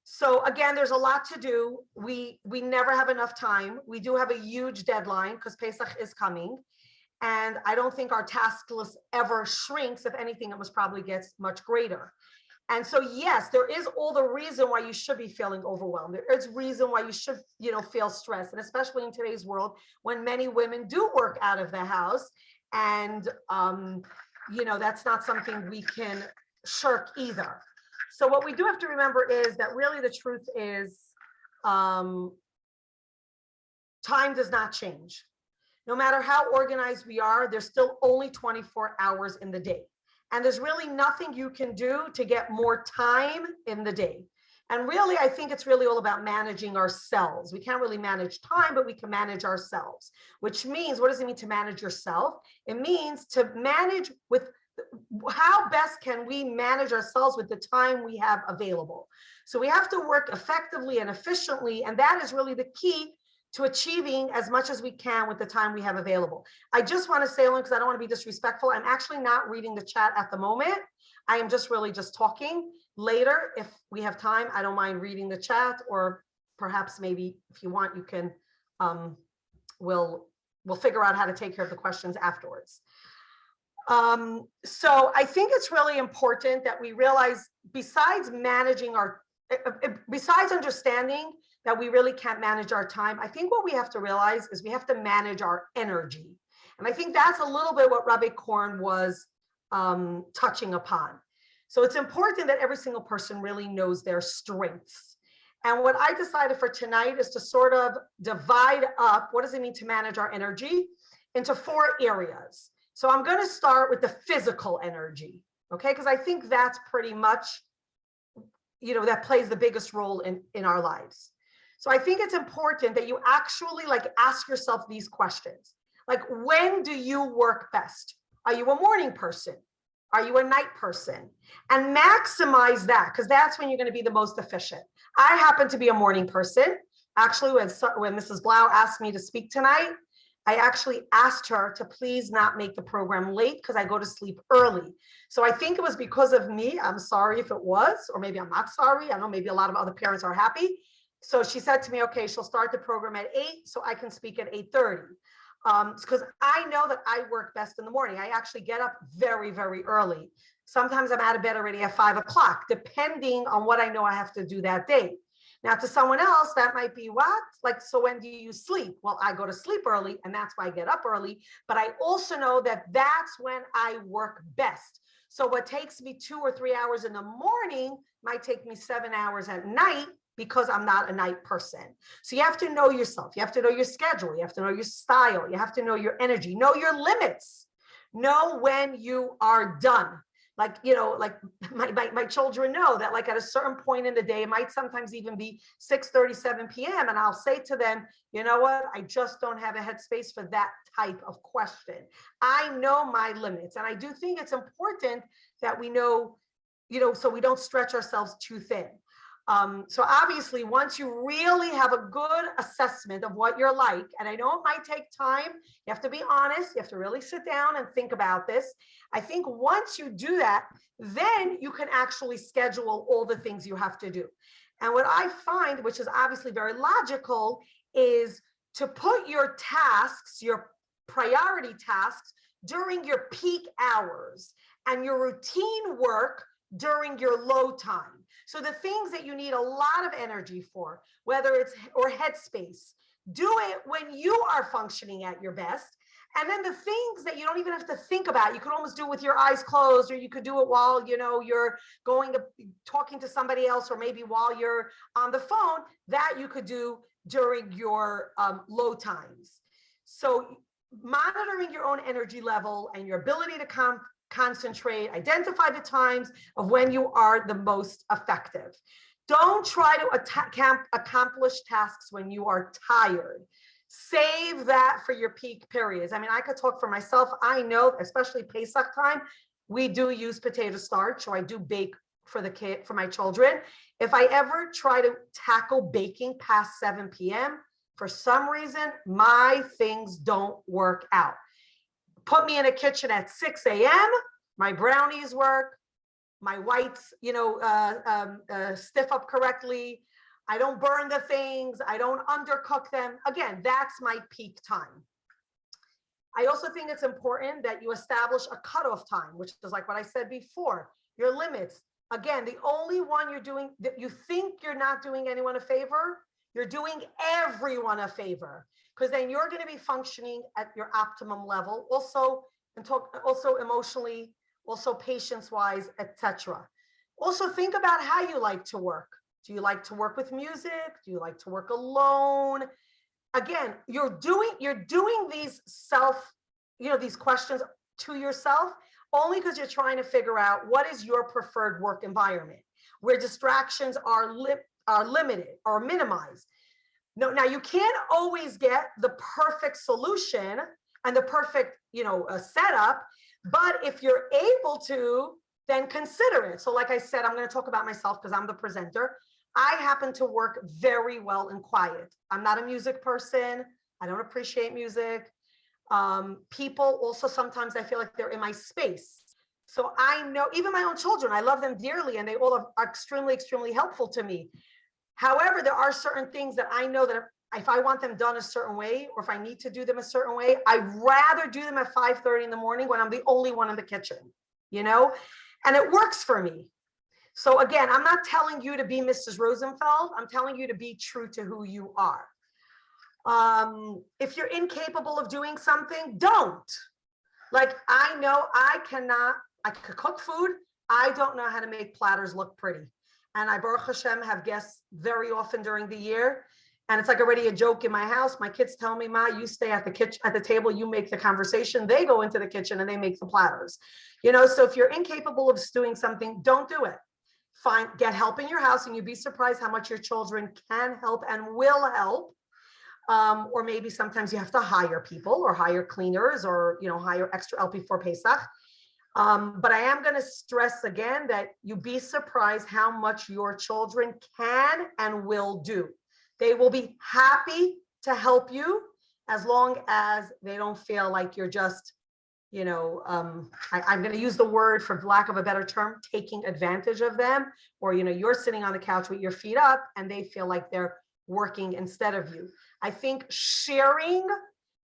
Speaker 3: So again, there's a lot to do. We never have enough time. We do have a huge deadline because Pesach is coming. And I don't think our task list ever shrinks. If anything, it most probably gets much greater. And so, yes, there is all the reason why you should be feeling overwhelmed. There is reason why you should, you know, feel stressed. And especially in today's world, when many women do work out of the house. And, you know, that's not something we can shirk either. So what we do have to remember is that really the truth is time does not change. No matter how organized we are, there's still only 24 hours in the day. And there's really nothing you can do to get more time in the day. And really, I think it's really all about managing ourselves. We can't really manage time, but we can manage ourselves, which means, what does it mean to manage yourself? It means to manage with how best can we manage ourselves with the time we have available. So we have to work effectively and efficiently. And that is really the key to achieving as much as we can with the time we have available. I just want to say, because I don't want to be disrespectful, I'm actually not reading the chat at the moment. I am just really just talking. Later, if we have time, I don't mind reading the chat, or perhaps maybe if you want, you can, we'll we'll figure out how to take care of the questions afterwards. So I think it's really important that we realize, besides understanding that we really can't manage our time, I think what we have to realize is we have to manage our energy. And I think that's a little bit what Rabbi Korn was touching upon. So it's important that every single person really knows their strengths. And what I decided for tonight is to sort of divide up, what does it mean to manage our energy, into 4 areas. So I'm going to start with the physical energy, okay? Because I think that's pretty much, that plays the biggest role in our lives. So I think it's important that you actually ask yourself these questions. Like, when do you work best? Are you a morning person? Are you a night person? And maximize that, because that's when you're going to be the most efficient. I happen to be a morning person. Actually, when Mrs. Blau asked me to speak tonight, I actually asked her to please not make the program late because I go to sleep early. So I think it was because of me. I'm sorry if it was, or maybe I'm not sorry. I know maybe a lot of other parents are happy. So she said to me, okay, she'll start the program at 8 so I can speak at 8:30. Because I know that I work best in the morning. I actually get up very, very early. Sometimes I'm out of bed already at 5 o'clock, depending on what I know I have to do that day. Now, to someone else, that might be what? So when do you sleep? Well, I go to sleep early, and that's why I get up early. But I also know that that's when I work best. So what takes me 2 or 3 hours in the morning might take me 7 hours at night, because I'm not a night person. So you have to know yourself. You have to know your schedule. You have to know your style. You have to know your energy, know your limits, know when you are done. My children know that at a certain point in the day, it might sometimes even be 6:37 p.m. And I'll say to them, you know what? I just don't have a headspace for that type of question. I know my limits. And I do think it's important that we know, so we don't stretch ourselves too thin. So obviously, once you really have a good assessment of what you're like, and I know it might take time, you have to be honest, you have to really sit down and think about this. I think once you do that, then you can actually schedule all the things you have to do. And what I find, which is obviously very logical, is to put your tasks, your priority tasks, during your peak hours and your routine work during your low time. So the things that you need a lot of energy for, whether it's or headspace, do it when you are functioning at your best. And then the things that you don't even have to think about, you could almost do with your eyes closed, or you could do it while you're talking to somebody else, or maybe while you're on the phone, that you could do during your low times. So monitoring your own energy level and your ability to concentrate, identify the times of when you are the most effective. Don't try to accomplish tasks when you are tired. Save that for your peak periods. I mean, I could talk for myself. I know, especially Pesach time, we do use potato starch, or I do bake for my children. If I ever try to tackle baking past 7 p.m., for some reason, my things don't work out. Put me in a kitchen at 6 a.m., my brownies work, my whites, stiff up correctly. I don't burn the things. I don't undercook them. Again, that's my peak time. I also think it's important that you establish a cutoff time, which is like what I said before, your limits. Again, the only one you're doing that you think you're not doing anyone a favor, you're doing everyone a favor, because then you're going to be functioning at your optimum level, also emotionally, also patience-wise, etc. Also think about how you like to work. Do you like to work with music? Do you like to work alone? Again, you're doing these these questions to yourself only because you're trying to figure out what is your preferred work environment, where distractions are limited or minimized. Now you can't always get the perfect solution and the perfect, setup, but if you're able to, then consider it. So like I said, I'm going to talk about myself because I'm the presenter. I happen to work very well in quiet. I'm not a music person. I don't appreciate music. People also, sometimes I feel like they're in my space. So I know, even my own children, I love them dearly, and they all are extremely, extremely helpful to me. However, there are certain things that I know that if I want them done a certain way, or if I need to do them a certain way, I'd rather do them at 5:30 in the morning when I'm the only one in the kitchen, and it works for me. So again, I'm not telling you to be Mrs. Rosenfeld. I'm telling you to be true to who you are. If you're incapable of doing something, don't. Like, I know I could cook food. I don't know how to make platters look pretty. And I, Baruch Hashem, have guests very often during the year. And it's like already a joke in my house. My kids tell me, Ma, you stay at the table, you make the conversation. They go into the kitchen and they make the platters. So if you're incapable of doing something, don't do it. Get help in your house, and you'd be surprised how much your children can help and will help. Or maybe sometimes you have to hire people, or hire cleaners, or hire extra help before Pesach. But I am going to stress again that you'd be surprised how much your children can and will do. They will be happy to help you, as long as they don't feel like you're just, I'm going to use the word, for lack of a better term, taking advantage of them, or, you're sitting on the couch with your feet up and they feel like they're working instead of you. I think sharing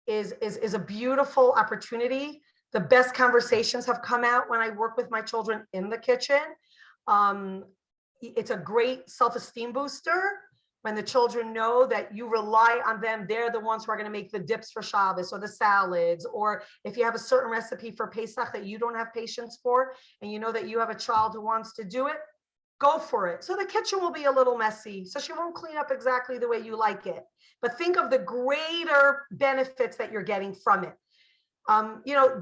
Speaker 3: is a beautiful opportunity. The best conversations have come out when I work with my children in the kitchen. It's a great self-esteem booster when the children know that you rely on them. They're the ones who are going to make the dips for Shabbos, or the salads, or if you have a certain recipe for Pesach that you don't have patience for, and you know that you have a child who wants to do it, go for it. So the kitchen will be a little messy, so she won't clean up exactly the way you like it. But think of the greater benefits that you're getting from it.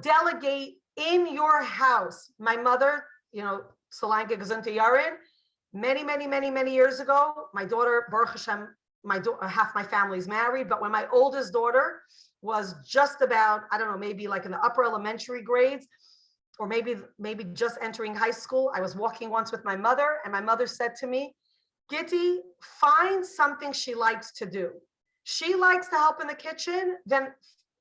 Speaker 3: Delegate in your house. My mother, Solange Gesundte Yarin, many years ago, my daughter, Baruch Hashem, half my family's married, but when my oldest daughter was just about, I don't know, maybe like in the upper elementary grades, or maybe just entering high school, I was walking once with my mother, and my mother said to me, Gitty, find something she likes to do. She likes to help in the kitchen, then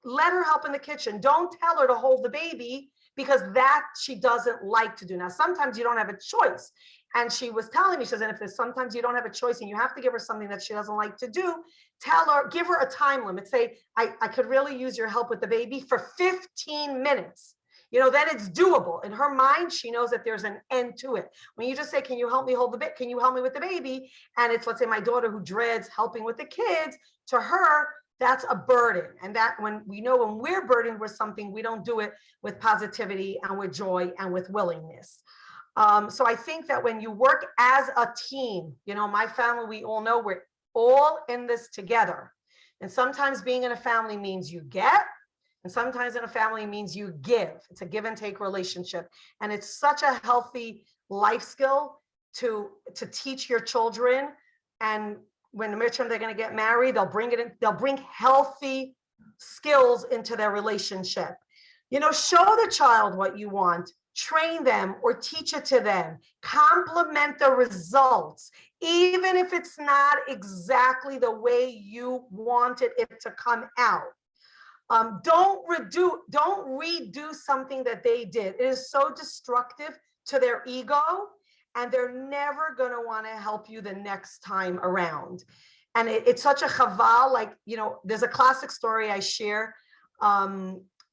Speaker 3: let her help in the kitchen. Don't tell her to hold the baby, because that she doesn't like to do. Now, sometimes you don't have a choice. And she was telling me, she says, and if there's sometimes you don't have a choice and you have to give her something that she doesn't like to do, give her a time limit. Say, I could really use your help with the baby for 15 minutes. Then it's doable. In her mind, she knows that there's an end to it. When you just say, can you help me hold the bit? Can you help me with the baby? And it's, let's say, my daughter who dreads helping with the kids, to her, that's a burden. And that when we're burdened with something, we don't do it with positivity and with joy and with willingness. So I think that when you work as a team, my family, we all know we're all in this together. And sometimes being in a family means you get, and sometimes in a family means you give. It's a give and take relationship. And it's such a healthy life skill to teach your children. And when the midterm they're going to get married, they'll bring healthy skills into their relationship. Show the child what you want, train them or teach it to them, compliment the results, even if it's not exactly the way you wanted it to come out. Don't redo something that they did. It is so destructive to their ego, and they're never going to want to help you the next time around. And it's such a chaval, there's a classic story I share,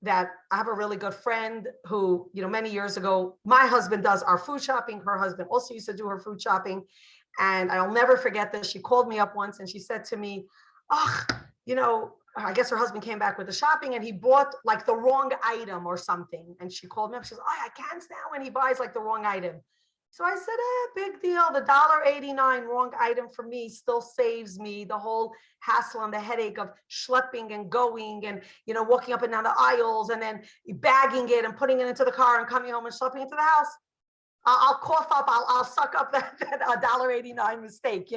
Speaker 3: that I have a really good friend who, many years ago, my husband does our food shopping. Her husband also used to do her food shopping. And I'll never forget this. She called me up once and she said to me, I guess her husband came back with the shopping and he bought like the wrong item or something. And she called me up. She says, I can't stand when he buys like the wrong item. So I said, big deal. The $1.89 wrong item for me still saves me the whole hassle and the headache of schlepping and going and, walking up and down the aisles and then bagging it and putting it into the car and coming home and schlepping it to the house. I'll cough up, I'll suck up that $1.89 mistake,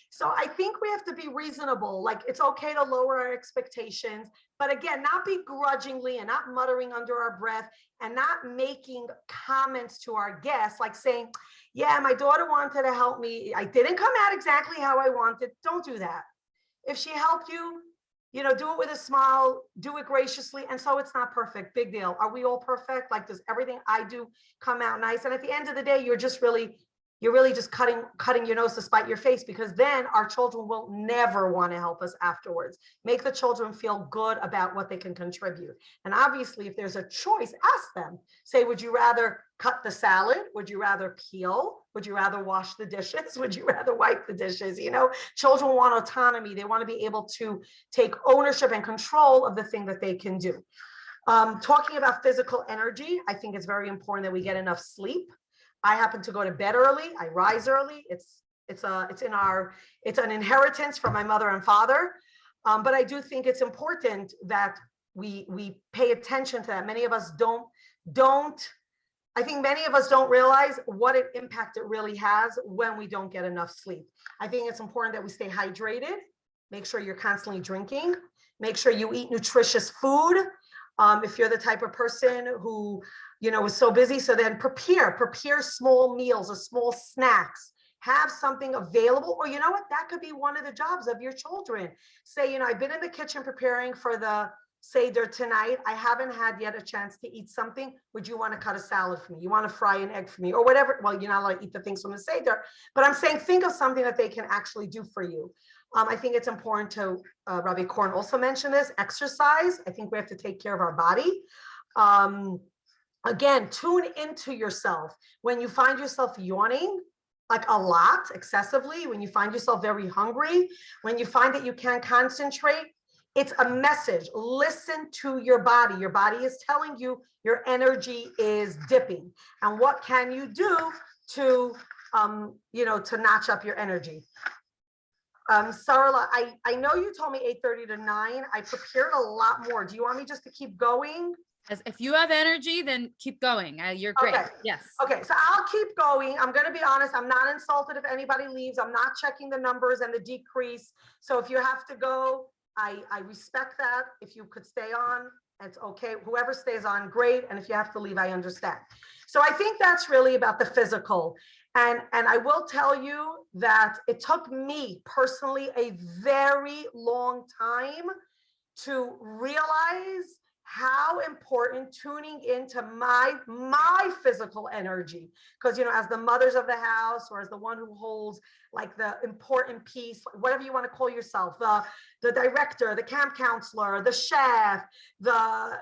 Speaker 3: So I think we have to be reasonable. Like, it's okay to lower our expectations, but again, not begrudgingly and not muttering under our breath and not making comments to our guests, like saying, yeah, my daughter wanted to help me. I didn't come out exactly how I wanted. Don't do that. If she helped you, do it with a smile, do it graciously. And so it's not perfect. Big deal. Are we all perfect? Like, does everything I do come out nice? And at the end of the day, you're just really you're really just cutting your nose to spite your face, because then our children will never want to help us afterwards. Make the children feel good about what they can contribute. And obviously, if there's a choice, ask them. Say, would you rather cut the salad? Would you rather peel? Would you rather wash the dishes? Would you rather wipe the dishes? You know, children want autonomy. They want to be able to take ownership and control of the thing that they can do. Talking about physical energy, I think it's very important that we get enough sleep. I happen to go to bed early. I rise early. It's an inheritance from my mother and father. But I do think it's important that we pay attention to that. Many of us don't. I think many of us don't realize what an impact it really has when we don't get enough sleep. I think it's important that we stay hydrated. Make sure you're constantly drinking. Make sure you eat nutritious food. If you're the type of person who, is so busy, so then prepare small meals or small snacks. Have something available, or you know what, that could be one of the jobs of your children. Say, I've been in the kitchen preparing for the Seder tonight. I haven't had yet a chance to eat something. Would you want to cut a salad for me? You want to fry an egg for me, or whatever? Well, you're not allowed to eat the things from the Seder, but I'm saying think of something that they can actually do for you. I think it's important to, Rabbi Korn also mentioned this, exercise. I think we have to take care of our body. Again, tune into yourself. When you find yourself yawning, like a lot, excessively, when you find yourself very hungry, when you find that you can't concentrate, it's a message. Listen to your body. Your body is telling you your energy is dipping. And what can you do to, to notch up your energy? Sarla, I know you told me 8:30 to 9. I prepared a lot more. Do you want me just to keep going?
Speaker 2: As if you have energy, then keep going. You're great.
Speaker 3: Okay.
Speaker 2: Yes.
Speaker 3: Okay, so I'll keep going. I'm going to be honest. I'm not insulted if anybody leaves. I'm not checking the numbers and the decrease. So if you have to go, I respect that. If you could stay on, it's okay. Whoever stays on, great. And if you have to leave, I understand. So I think that's really about the physical. And I will tell you that it took me personally a very long time to realize how important tuning into my physical energy, because as the mothers of the house, or as the one who holds like the important piece, whatever you want to call yourself, the director, the camp counselor, the chef, the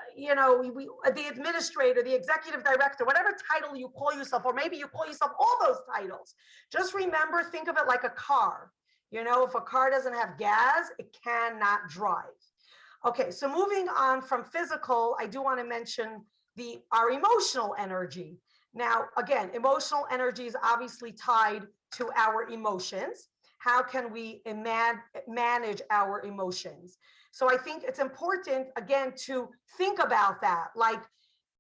Speaker 3: administrator, the executive director, whatever title you call yourself, or maybe you call yourself all those titles. Just remember, think of it like a car. If a car doesn't have gas, it cannot drive. Okay, so moving on from physical, I do want to mention our emotional energy. Now, again, emotional energy is obviously tied to our emotions. How can we manage our emotions? So I think it's important, again, to think about that. Like,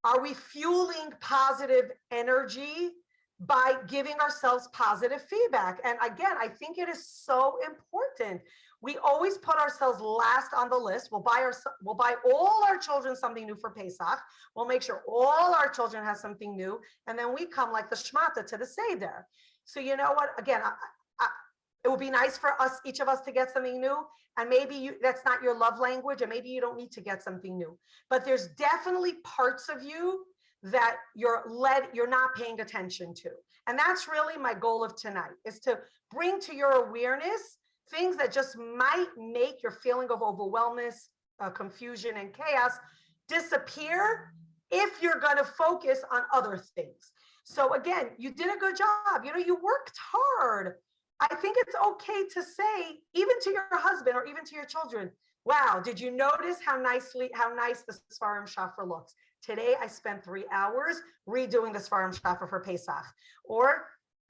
Speaker 3: are we fueling positive energy by giving ourselves positive feedback? And again, I think it is so important. We always put ourselves last on the list. We'll buy all our children something new for Pesach. We'll make sure all our children have something new, and then we come like the shmata to the Seder. So you know what? Again, it would be nice for us, each of us, to get something new. And maybe that's not your love language, and maybe you don't need to get something new. But there's definitely parts of you that you're not paying attention to. And that's really my goal of tonight, is to bring to your awareness things that just might make your feeling of overwhelmness, confusion, and chaos disappear if you're going to focus on other things. So again, you did a good job. You worked hard. I think it's okay to say, even to your husband or even to your children, wow, did you notice how nice the Sfarim Shafar looks? Today, I spent 3 hours redoing the Sfarim Shafar for Pesach. Or,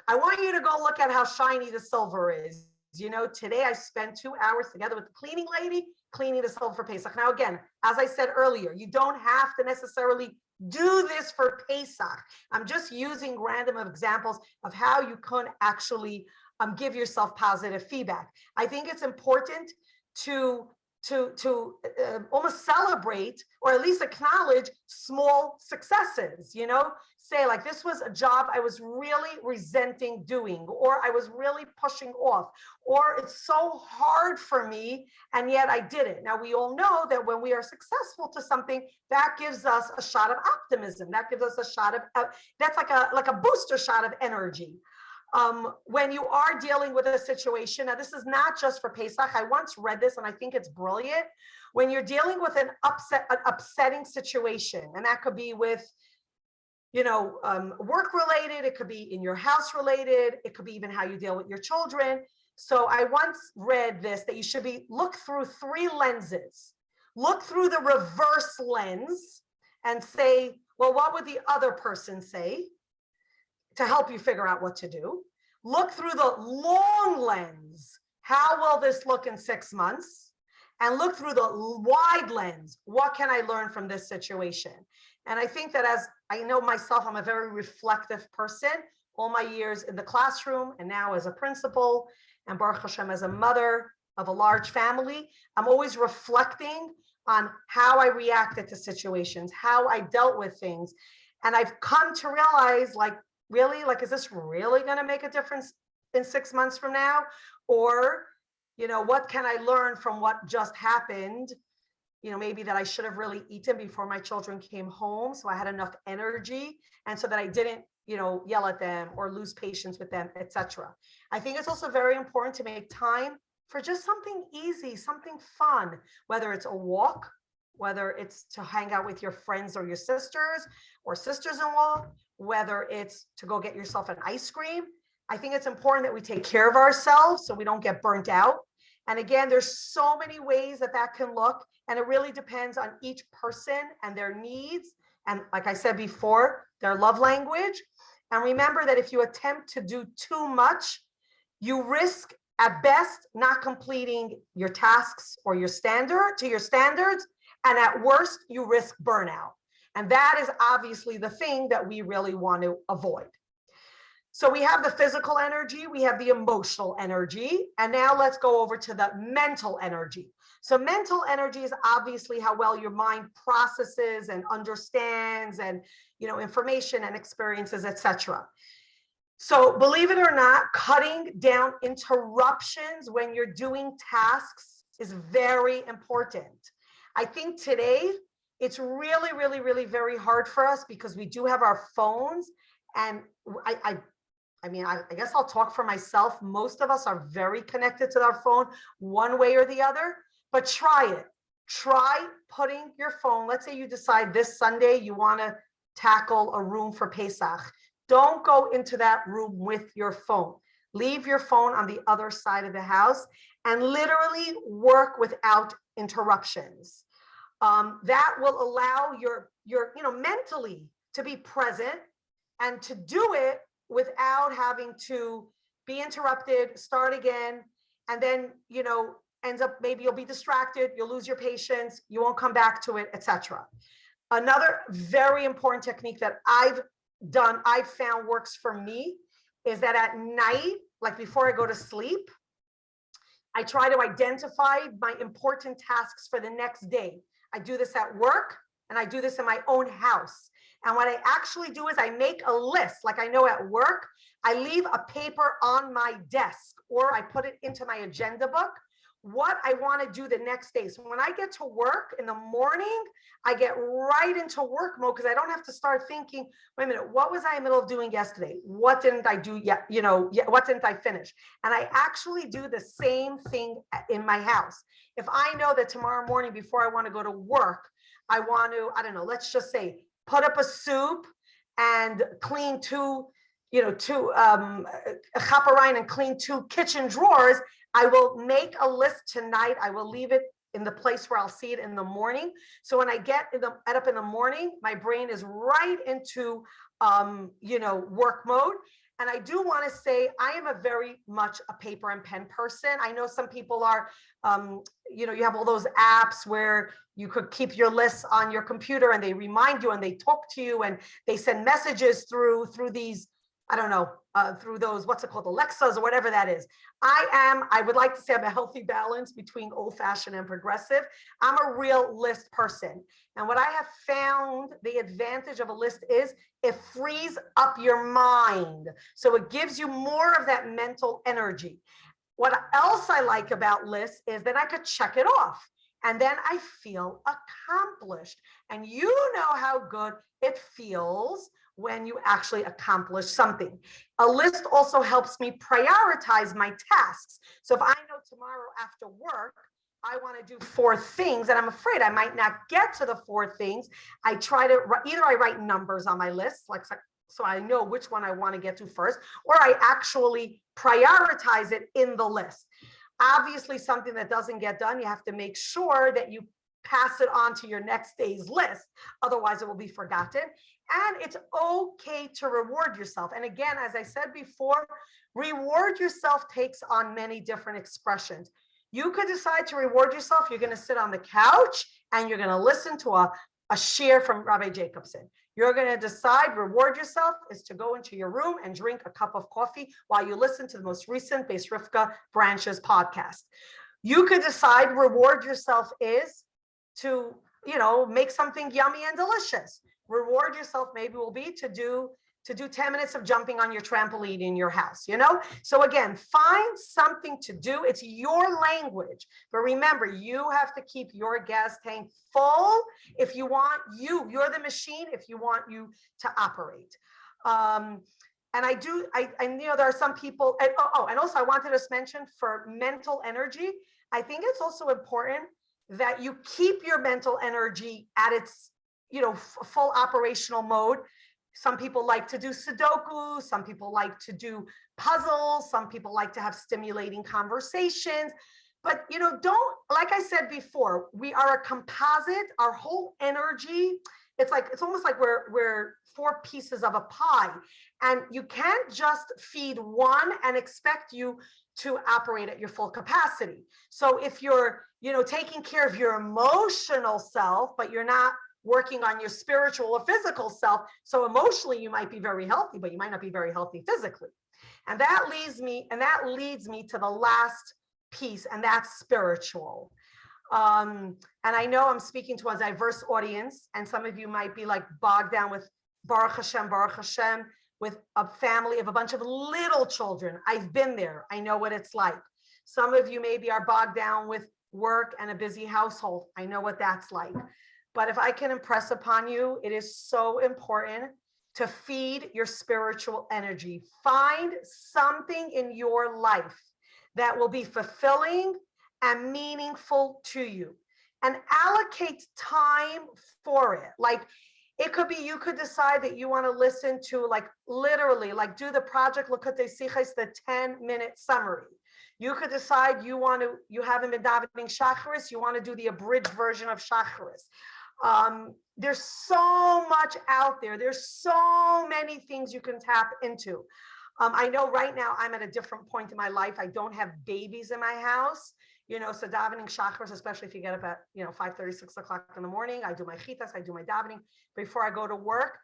Speaker 3: I want you to go look at how shiny the silver is. Today I spent 2 hours together with the cleaning lady, cleaning the silver for Pesach. Now, again, as I said earlier, you don't have to necessarily do this for Pesach. I'm just using random examples of how you can actually give yourself positive feedback. I think it's important to almost celebrate, or at least acknowledge, small successes. Say, like, this was a job I was really resenting doing, or I was really pushing off, or it's so hard for me, and yet I did it. Now, we all know that when we are successful to something, that gives us a shot of optimism. That gives us a shot of, that's like a booster shot of energy. When you are dealing with a situation, now this is not just for Pesach. I once read this and I think it's brilliant. When you're dealing with an upsetting situation, and that could be with, work related, it could be in your house related, it could be even how you deal with your children. So I once read this, that you should look through 3 lenses. Look through the reverse lens and say, well, what would the other person say to help you figure out what to do? Look through the long lens. How will this look in 6 months? And look through the wide lens. What can I learn from this situation? And I think that, as I know myself, I'm a very reflective person. All my years in the classroom and now as a principal and Baruch Hashem as a mother of a large family, I'm always reflecting on how I reacted to situations, how I dealt with things. And I've come to realize, really, is this really going to make a difference in 6 months from now? Or, what can I learn from what just happened? Maybe that I should have really eaten before my children came home, so I had enough energy, and so that I didn't, yell at them or lose patience with them, etc. I think it's also very important to make time for just something easy, something fun, whether it's a walk, whether it's to hang out with your friends or your sisters or sisters-in-law, whether it's to go get yourself an ice cream. I think it's important that we take care of ourselves so we don't get burnt out. And again, there's so many ways that can look, and it really depends on each person and their needs. And like I said before, their love language. And remember that if you attempt to do too much, you risk at best not completing your tasks or your standards. And at worst, you risk burnout. And that is obviously the thing that we really want to avoid. So we have the physical energy, we have the emotional energy, and now let's go over to the mental energy. So mental energy is obviously how well your mind processes and understands and, information and experiences, etc. So believe it or not, cutting down interruptions when you're doing tasks is very important. I think today it's really, really, really very hard for us because we do have our phones, and I guess I'll talk for myself. Most of us are very connected to our phone one way or the other, but try it. Try putting your phone, let's say you decide this Sunday you want to tackle a room for Pesach. Don't go into that room with your phone. Leave your phone on the other side of the house and literally work without interruptions. That will allow your mentally to be present and to do it without having to be interrupted, start again, and then, ends up maybe you'll be distracted, you'll lose your patience, you won't come back to it, etc. Another very important technique that I've found works for me is that at night, like before I go to sleep, I try to identify my important tasks for the next day. I do this at work and I do this in my own house. And what I actually do is I make a list. Like I know at work, I leave a paper on my desk or I put it into my agenda book, what I want to do the next day. So when I get to work in the morning, I get right into work mode because I don't have to start thinking, wait a minute, what was I in the middle of doing yesterday? What didn't I do yet? What didn't I finish? And I actually do the same thing in my house. If I know that tomorrow morning before I want to go to work, I want to, let's just say, put up a soup and clean two chaperine and clean 2 kitchen drawers. I will make a list tonight. I will leave it in the place where I'll see it in the morning. So when I get up in the morning, my brain is right into work mode. And I do want to say I am a very much a paper and pen person. I know some people are, you have all those apps where you could keep your lists on your computer and they remind you and they talk to you and they send messages through these, through those, what's it called, Alexas or whatever that is. I would like to say I'm a healthy balance between old fashioned and progressive. I'm a real list person. And what I have found the advantage of a list is it frees up your mind. So it gives you more of that mental energy. What else I like about lists is that I could check it off. And then I feel accomplished. And you know how good it feels when you actually accomplish something. A list also helps me prioritize my tasks. So if I know tomorrow after work, I want to do 4 things and I'm afraid I might not get to the 4 things, I try to, either I write numbers on my list, like so I know which one I want to get to first, or I actually prioritize it in the list. Obviously, something that doesn't get done, you have to make sure that you pass it on to your next day's list. Otherwise, it will be forgotten. And it's okay to reward yourself. And again, as I said before, reward yourself takes on many different expressions. You could decide to reward yourself. You're going to sit on the couch and you're going to listen to a share from Rabbi Jacobson. You're going to decide reward yourself is to go into your room and drink a cup of coffee while you listen to the most recent Beis Rivka Branches podcast. You could decide reward yourself is to, make something yummy and delicious. Reward yourself maybe will be to do 10 minutes of jumping on your trampoline in your house, So again, find something to do. It's your language. But remember, you have to keep your gas tank full if you want you're the machine if you want you to operate. And I there are some people, and also I wanted to mention for mental energy, I think it's also important that you keep your mental energy at its, full operational mode. Some people like to do Sudoku, some people like to do puzzles, some people like to have stimulating conversations. But, don't, like I said before, we are a composite, our whole energy, it's almost like we're 4 pieces of a pie. And you can't just feed one and expect you to operate at your full capacity. So if you're, taking care of your emotional self, but you're not working on your spiritual or physical self. So emotionally, you might be very healthy, but you might not be very healthy physically. And that leads me to the last piece, and that's spiritual. And I know I'm speaking to a diverse audience, and some of you might be like bogged down with Baruch Hashem, with a family of a bunch of little children. I've been there. I know what it's like. Some of you maybe are bogged down with work and a busy household. I know what that's like. But if I can impress upon you, it is so important to feed your spiritual energy. Find something in your life that will be fulfilling and meaningful to you, and allocate time for it. Like it could be, you could decide that you want to listen to literally do the project L'Kutei Sichos, the 10-minute summary. You could decide you haven't been davening Shacharis, you want to do the abridged version of Shacharis. There's so much out there. There's so many things you can tap into. I know right now I'm at a different point in my life. I don't have babies in my house, so davening Shacharis, especially if you get up at, 5:30, 6 o'clock in the morning, I do my chitas, I do my davening before I go to work.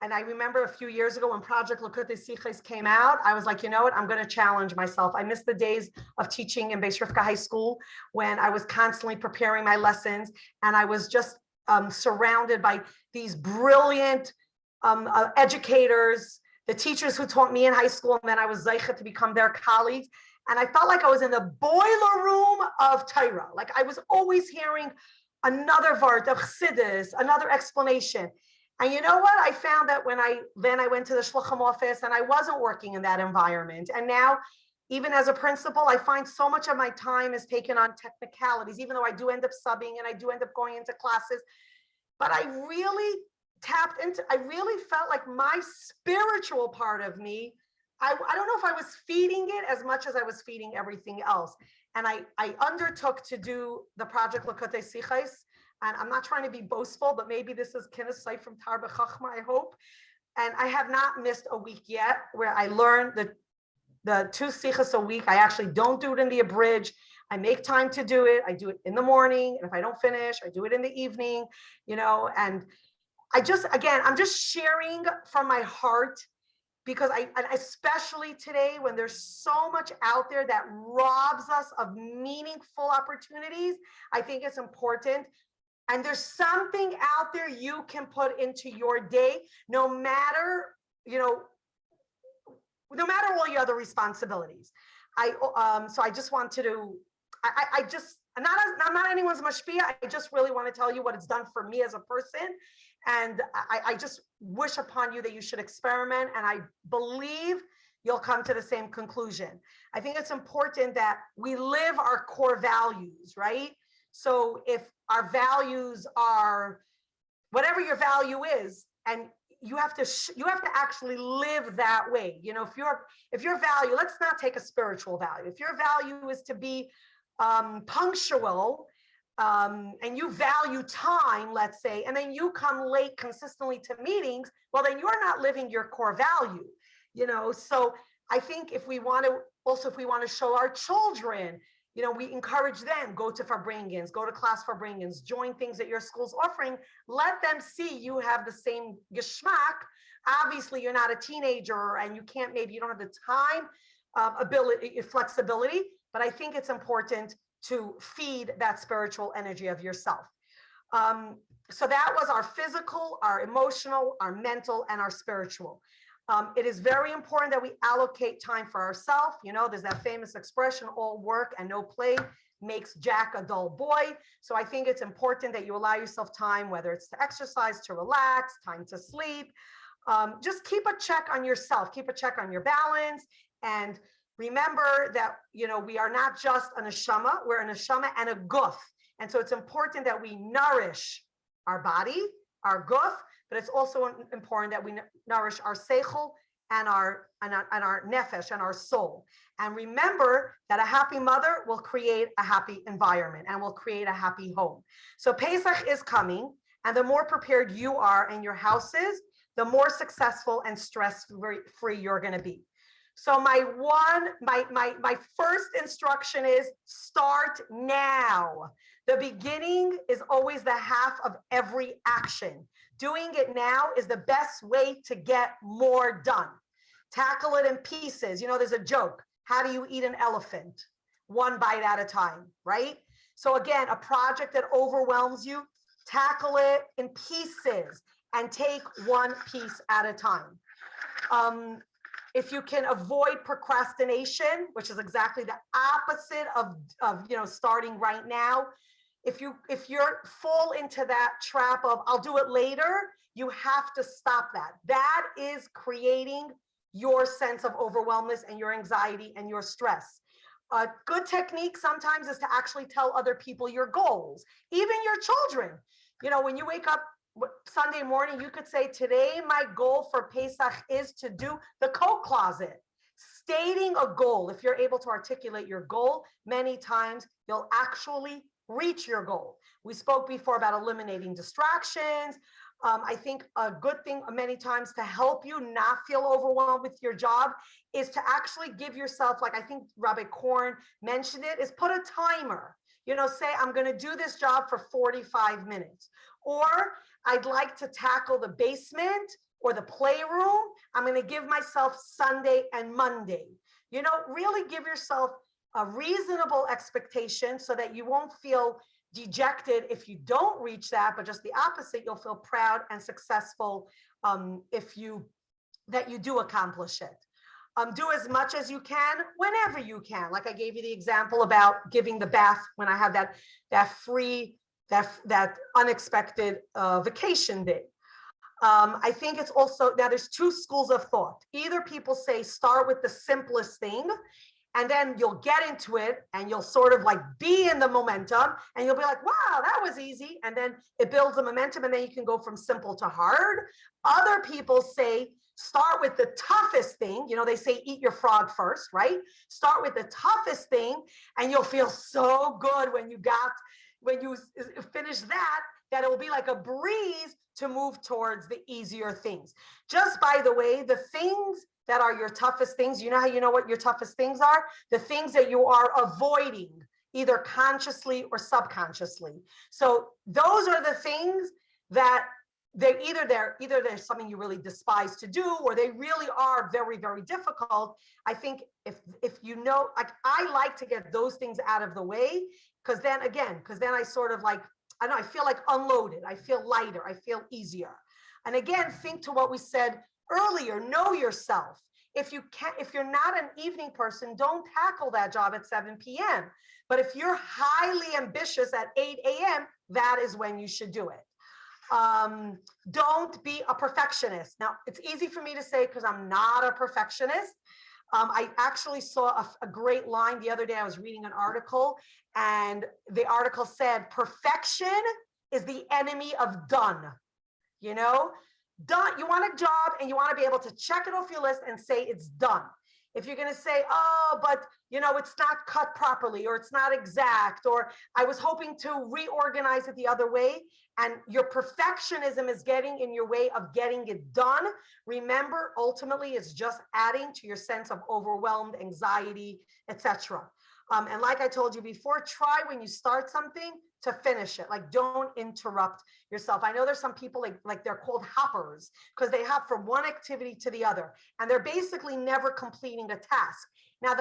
Speaker 3: And I remember a few years ago when Project L'Kutei Sichos came out, I was like, you know what, I'm going to challenge myself. I missed the days of teaching in Beis Rivka High School when I was constantly preparing my lessons, and I was just surrounded by these brilliant educators, the teachers who taught me in high school, and then I was zeicha to become their colleagues. And I felt like I was in the boiler room of Torah. Like I was always hearing another vart of Chassidus, another explanation. And you know what? I found that when I went to the shluchim office and I wasn't working in that environment. And now, even as a principal, I find so much of my time is taken on technicalities, even though I do end up subbing and I do end up going into classes. But I really felt like my spiritual part of me, I don't know if I was feeding it as much as I was feeding everything else. And I undertook to do the project L'Kutei Sichos. And I'm not trying to be boastful, but maybe this is kinasai from Tarba Chachma, I hope. And I have not missed a week yet where I learned the 2 sichos a week. I actually don't do it in the abridged. I make time to do it. I do it in the morning. And if I don't finish, I do it in the evening, and I'm just sharing from my heart, because especially today when there's so much out there that robs us of meaningful opportunities, I think it's important. And there's something out there you can put into your day, no matter all your other responsibilities. So I just wanted to, I'm not anyone's mashpia. I just really want to tell you what it's done for me as a person. And I just wish upon you that you should experiment. And I believe you'll come to the same conclusion. I think it's important that we live our core values, right? So if our values are whatever your value is, and you have to actually live that way. You know, if your value, let's not take a spiritual value. If your value is to be punctual, and you value time, let's say, and then you come late consistently to meetings, well, then you're not living your core value, you know? So I think if we want to show our children, you know, we encourage them, go to Farbrengens, go to class Farbrengens, join things that your school's offering, let them see you have the same geschmack. Obviously, you're not a teenager and maybe you don't have the time, flexibility, but I think it's important to feed that spiritual energy of yourself. So that was our physical, our emotional, our mental, and our spiritual. It is very important that we allocate time for ourselves. You know, there's that famous expression, all work and no play makes Jack a dull boy. So I think it's important that you allow yourself time, whether it's to exercise, to relax, time to sleep. Just keep a check on yourself, keep a check on your balance, and remember that, you know, we are not just a neshama, we're a neshama and a guf. And so it's important that we nourish our body, our guf, but it's also important that we nourish our seichel and our nefesh and our soul. And remember that a happy mother will create a happy environment and will create a happy home. So Pesach is coming, and the more prepared you are in your houses, the more successful and stress-free you're going to be. So my first instruction is start now. The beginning is always the half of every action. Doing it now is the best way to get more done. Tackle it in pieces. You know, there's a joke. How do you eat an elephant? One bite at a time, right? So again, a project that overwhelms you, tackle it in pieces and take one piece at a time. If you can avoid procrastination, which is exactly the opposite of you know, starting right now, if you're fall into that trap of I'll do it later, you have to stop that. That is creating your sense of overwhelmness and your anxiety and your stress. A good technique sometimes is to actually tell other people your goals, even your children. You know, when you wake up Sunday morning, you could say, today my goal for Pesach is to do the coat closet. Stating a goal, if you're able to articulate your goal, many times you'll actually reach your goal. We spoke before about eliminating distractions. I think a good thing many times to help you not feel overwhelmed with your job is to actually give yourself, like I think Rabbi Korn mentioned it, is put a timer. You know, say I'm going to do this job for 45 minutes. Or I'd like to tackle the basement or the playroom. I'm going to give myself Sunday and Monday. You know, really give yourself a reasonable expectation so that you won't feel dejected if you don't reach that, but just the opposite, you'll feel proud and successful if you do accomplish it. Do as much as you can whenever you can. Like I gave you the example about giving the bath when I had that free, that unexpected vacation day. I think it's also, now there's two schools of thought. Either people say start with the simplest thing, and then you'll get into it and you'll sort of like be in the momentum and you'll be like, wow, that was easy. And then it builds a momentum and then you can go from simple to hard. Other people say, start with the toughest thing. You know, they say, eat your frog first, right? Start with the toughest thing and you'll feel so good when you finish that it will be like a breeze to move towards the easier things. Just by the way, the things that are your toughest things, you know how you know what your toughest things are? The things that you are avoiding, either consciously or subconsciously. So those are the things that they're either there's something you really despise to do, or they really are very, very difficult. I think if you know, like I like to get those things out of the way, because then I sort of like, I don't know, I feel like unloaded. I feel lighter. I feel easier. And again, think to what we said earlier, know yourself. if you're not an evening person, don't tackle that job at 7 p.m. But if you're highly ambitious at 8 a.m., that is when you should do it. Don't be a perfectionist. Now, it's easy for me to say because I'm not a perfectionist. I actually saw a great line the other day. I was reading an article, and the article said, perfection is the enemy of done. You know, done. You want a job and you want to be able to check it off your list and say it's done. If you're going to say, oh, but it's not cut properly, or it's not exact, or I was hoping to reorganize it the other way, and your perfectionism is getting in your way of getting it done, remember, ultimately, it's just adding to your sense of overwhelmed, anxiety, etc. And like I told you before, try when you start something to finish it. Like, don't interrupt yourself. I know there's some people like they're called hoppers because they hop from one activity to the other, and they're basically never completing a task. Now,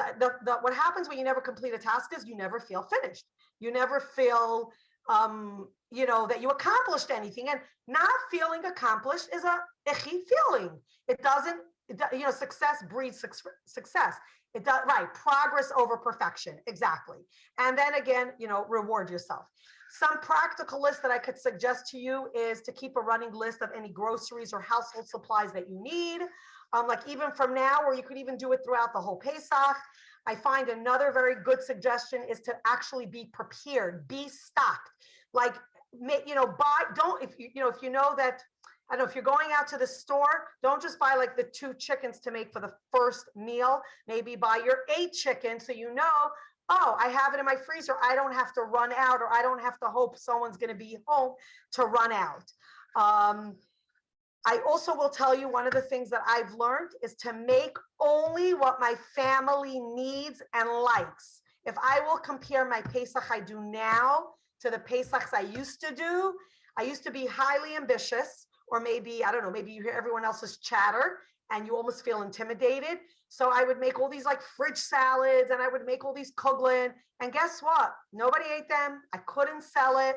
Speaker 3: what happens when you never complete a task is you never feel finished. You never feel, that you accomplished anything. And not feeling accomplished is a icky feeling. It doesn't, success breeds success. It does, right? Progress over perfection. Exactly. And then again, reward yourself. Some practical list that I could suggest to you is to keep a running list of any groceries or household supplies that you need. Like even from now, or you could even do it throughout the whole Pesach. I find another very good suggestion is to actually be prepared, be stocked. Like, if you know that, I don't know, if you're going out to the store, don't just buy like the 2 chickens to make for the first meal. Maybe buy your 8 chickens so oh, I have it in my freezer. I don't have to run out, or I don't have to hope someone's going to be home to run out. I also will tell you, one of the things that I've learned is to make only what my family needs and likes. If I will compare my Pesach I do now to the Pesachs I used to do, I used to be highly ambitious, or maybe, I don't know, maybe you hear everyone else's chatter and you almost feel intimidated. So I would make all these like fridge salads, and I would make all these kuglin, and guess what? Nobody ate them. I couldn't sell it.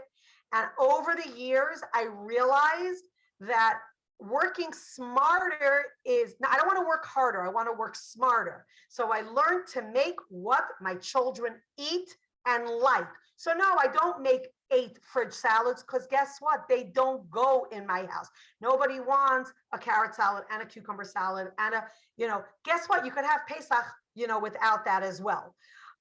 Speaker 3: And over the years, I realized that working smarter I don't want to work harder. I want to work smarter. So I learned to make what my children eat and like. So no, I don't make 8 fridge salads, because guess what? They don't go in my house. Nobody wants a carrot salad and a cucumber salad and guess what? You could have Pesach, without that as well.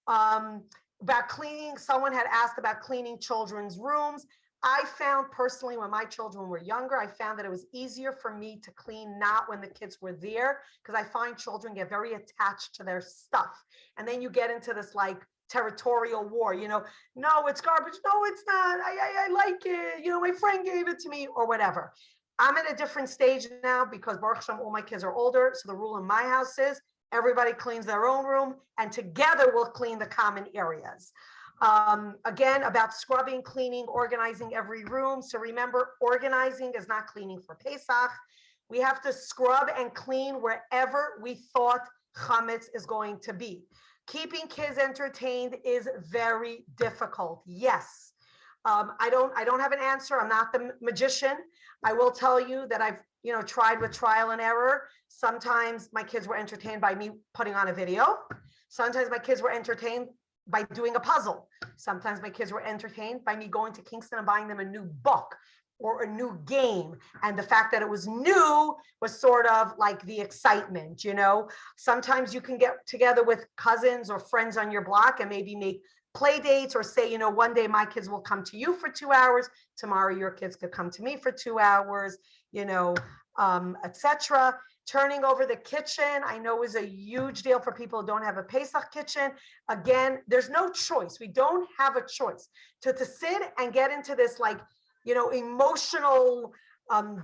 Speaker 3: About cleaning, someone had asked about cleaning children's rooms. I found personally, when my children were younger, I found that it was easier for me to clean not when the kids were there, because I find children get very attached to their stuff. And then you get into this like territorial war, no, it's garbage. No, it's not. I like it. My friend gave it to me, or whatever. I'm in a different stage now because Baruch Hashem, all my kids are older. So the rule in my house is everybody cleans their own room, and together we'll clean the common areas. Again, about scrubbing, cleaning, organizing every room. So remember, organizing is not cleaning for Pesach. We have to scrub and clean wherever we thought chametz is going to be. Keeping kids entertained is very difficult. Yes. I don't have an answer. I'm not the magician. I will tell you that I've, tried with trial and error. Sometimes my kids were entertained by me putting on a video. Sometimes my kids were entertained by doing a puzzle. Sometimes my kids were entertained by me going to Kingston and buying them a new book or a new game. And the fact that it was new was sort of like the excitement, Sometimes you can get together with cousins or friends on your block and maybe make play dates, or say, one day my kids will come to you for 2 hours. Tomorrow your kids could come to me for 2 hours, etc. Turning over the kitchen, I know, is a huge deal for people who don't have a Pesach kitchen. Again, there's no choice. We don't have a choice to sit and get into this like, emotional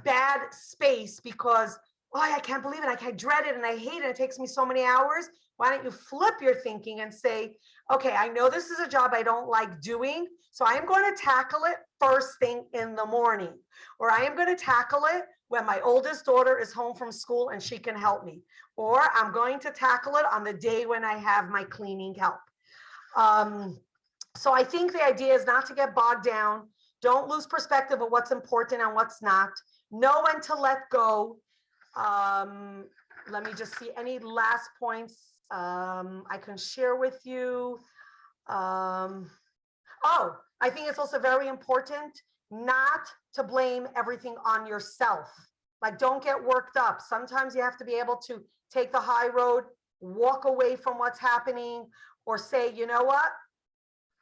Speaker 3: bad space because, I can't believe it. I dread it and I hate it. It takes me so many hours. Why don't you flip your thinking and say, okay, I know this is a job I don't like doing, so I am going to tackle it first thing in the morning, or I am going to tackle it when my oldest daughter is home from school and she can help me, or I'm going to tackle it on the day when I have my cleaning help. So I think the idea is not to get bogged down. Don't lose perspective of what's important and what's not. Know when to let go. Let me just see any last points I can share with you. Oh, I think it's also very important not to blame everything on yourself. Like, don't get worked up. Sometimes you have to be able to take the high road, walk away from what's happening, or say, you know what?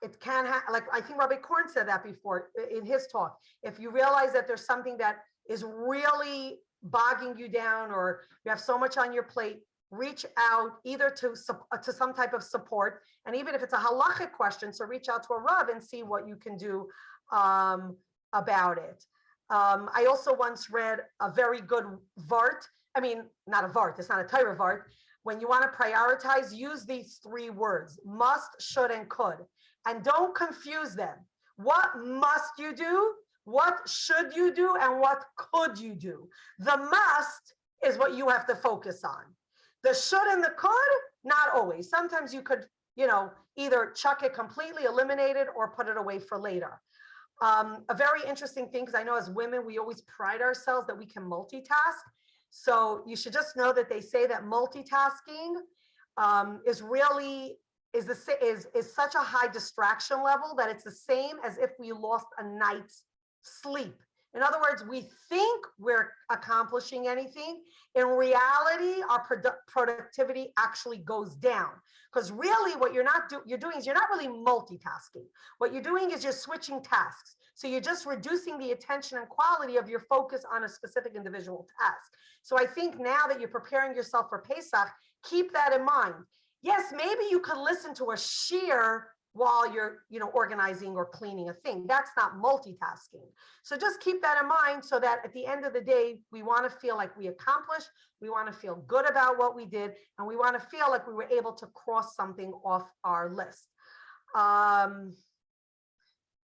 Speaker 3: It can happen. Like, I think Rabbi Korn said that before in his talk. If you realize that there's something that is really bogging you down, or you have so much on your plate, reach out either to some type of support. And even if it's a halachic question, so reach out to a Rav and see what you can do about it. I also once read a very good vart. I mean, not a vart, it's not a Torah vart. When you want to prioritize, use these 3 words: must, should, and could. And don't confuse them. What must you do? What should you do? And what could you do? The must is what you have to focus on. The should and the could, not always. Sometimes you could, either chuck it completely, eliminate it, or put it away for later. A very interesting thing, because I know as women, we always pride ourselves that we can multitask. So you should just know that they say that multitasking is such a high distraction level that it's the same as if we lost a night's sleep. In other words, we think we're accomplishing anything. In reality, our productivity actually goes down, because really what you're doing is you're not really multitasking. What you're doing is you're switching tasks. So you're just reducing the attention and quality of your focus on a specific individual task. So I think now that you're preparing yourself for Pesach, keep that in mind. Yes, maybe you could listen to a shiur while you're, organizing or cleaning a thing. That's not multitasking. So just keep that in mind, so that at the end of the day, we want to feel like we accomplished, we want to feel good about what we did, and we want to feel like we were able to cross something off our list.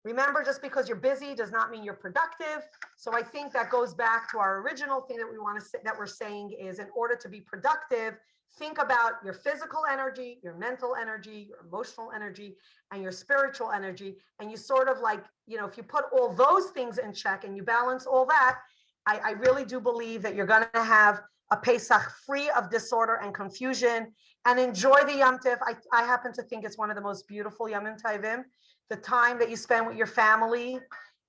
Speaker 3: Remember, just because you're busy does not mean you're productive. So I think that goes back to our original thing that we want to say, that we're saying is, in order to be productive, think about your physical energy, your mental energy, your emotional energy, and your spiritual energy. And you sort of like, if you put all those things in check and you balance all that, I really do believe that you're going to have a Pesach free of disorder and confusion, and enjoy the Yom Tov. I happen to think it's one of the most beautiful Yomim Tovim, the time that you spend with your family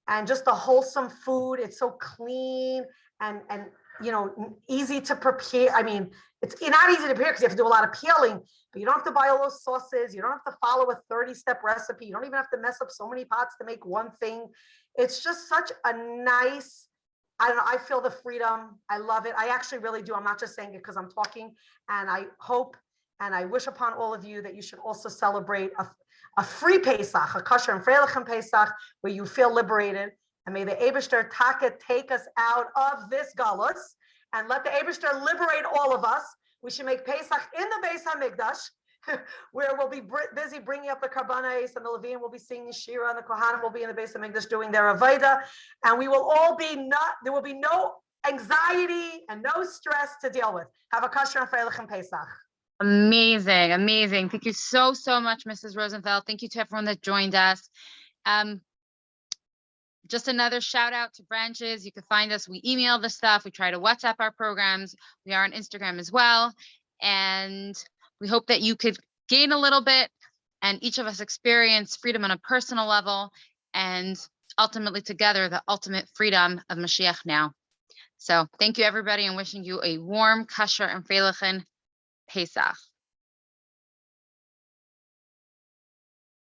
Speaker 3: and just the wholesome food. It's so clean and easy to prepare. I mean, it's not easy to prepare because you have to do a lot of peeling, but you don't have to buy all those sauces. You don't have to follow a 30-step recipe. You don't even have to mess up so many pots to make one thing. It's just such a nice, I don't know, I feel the freedom. I love it. I actually really do. I'm not just saying it because I'm talking. And I hope and I wish upon all of you that you should also celebrate a free Pesach, a kosher and freilichen Pesach, where you feel liberated. And may the Eibishter Taka take us out of this galus, and let the Eibishter liberate all of us. We should make Pesach in the Beis HaMikdash, where we'll be busy bringing up the Karbanos, and the Leviim will be singing Shira, and the Kohanim will be in the Beis HaMikdash doing their Avodah, and we will all be there will be no anxiety and no stress to deal with. Have a kosher and freilichen Pesach.
Speaker 2: Amazing, amazing. Thank you so much, Mrs. Rosenfeld. Thank you to everyone that joined us. Just another shout out to Branches. You can find us. We email the stuff. We try to WhatsApp our programs. We are on Instagram as well. And we hope that you could gain a little bit and each of us experience freedom on a personal level, and ultimately together, the ultimate freedom of Mashiach now. So thank you, everybody, and wishing you a warm, kosher, and freilichen Pesach.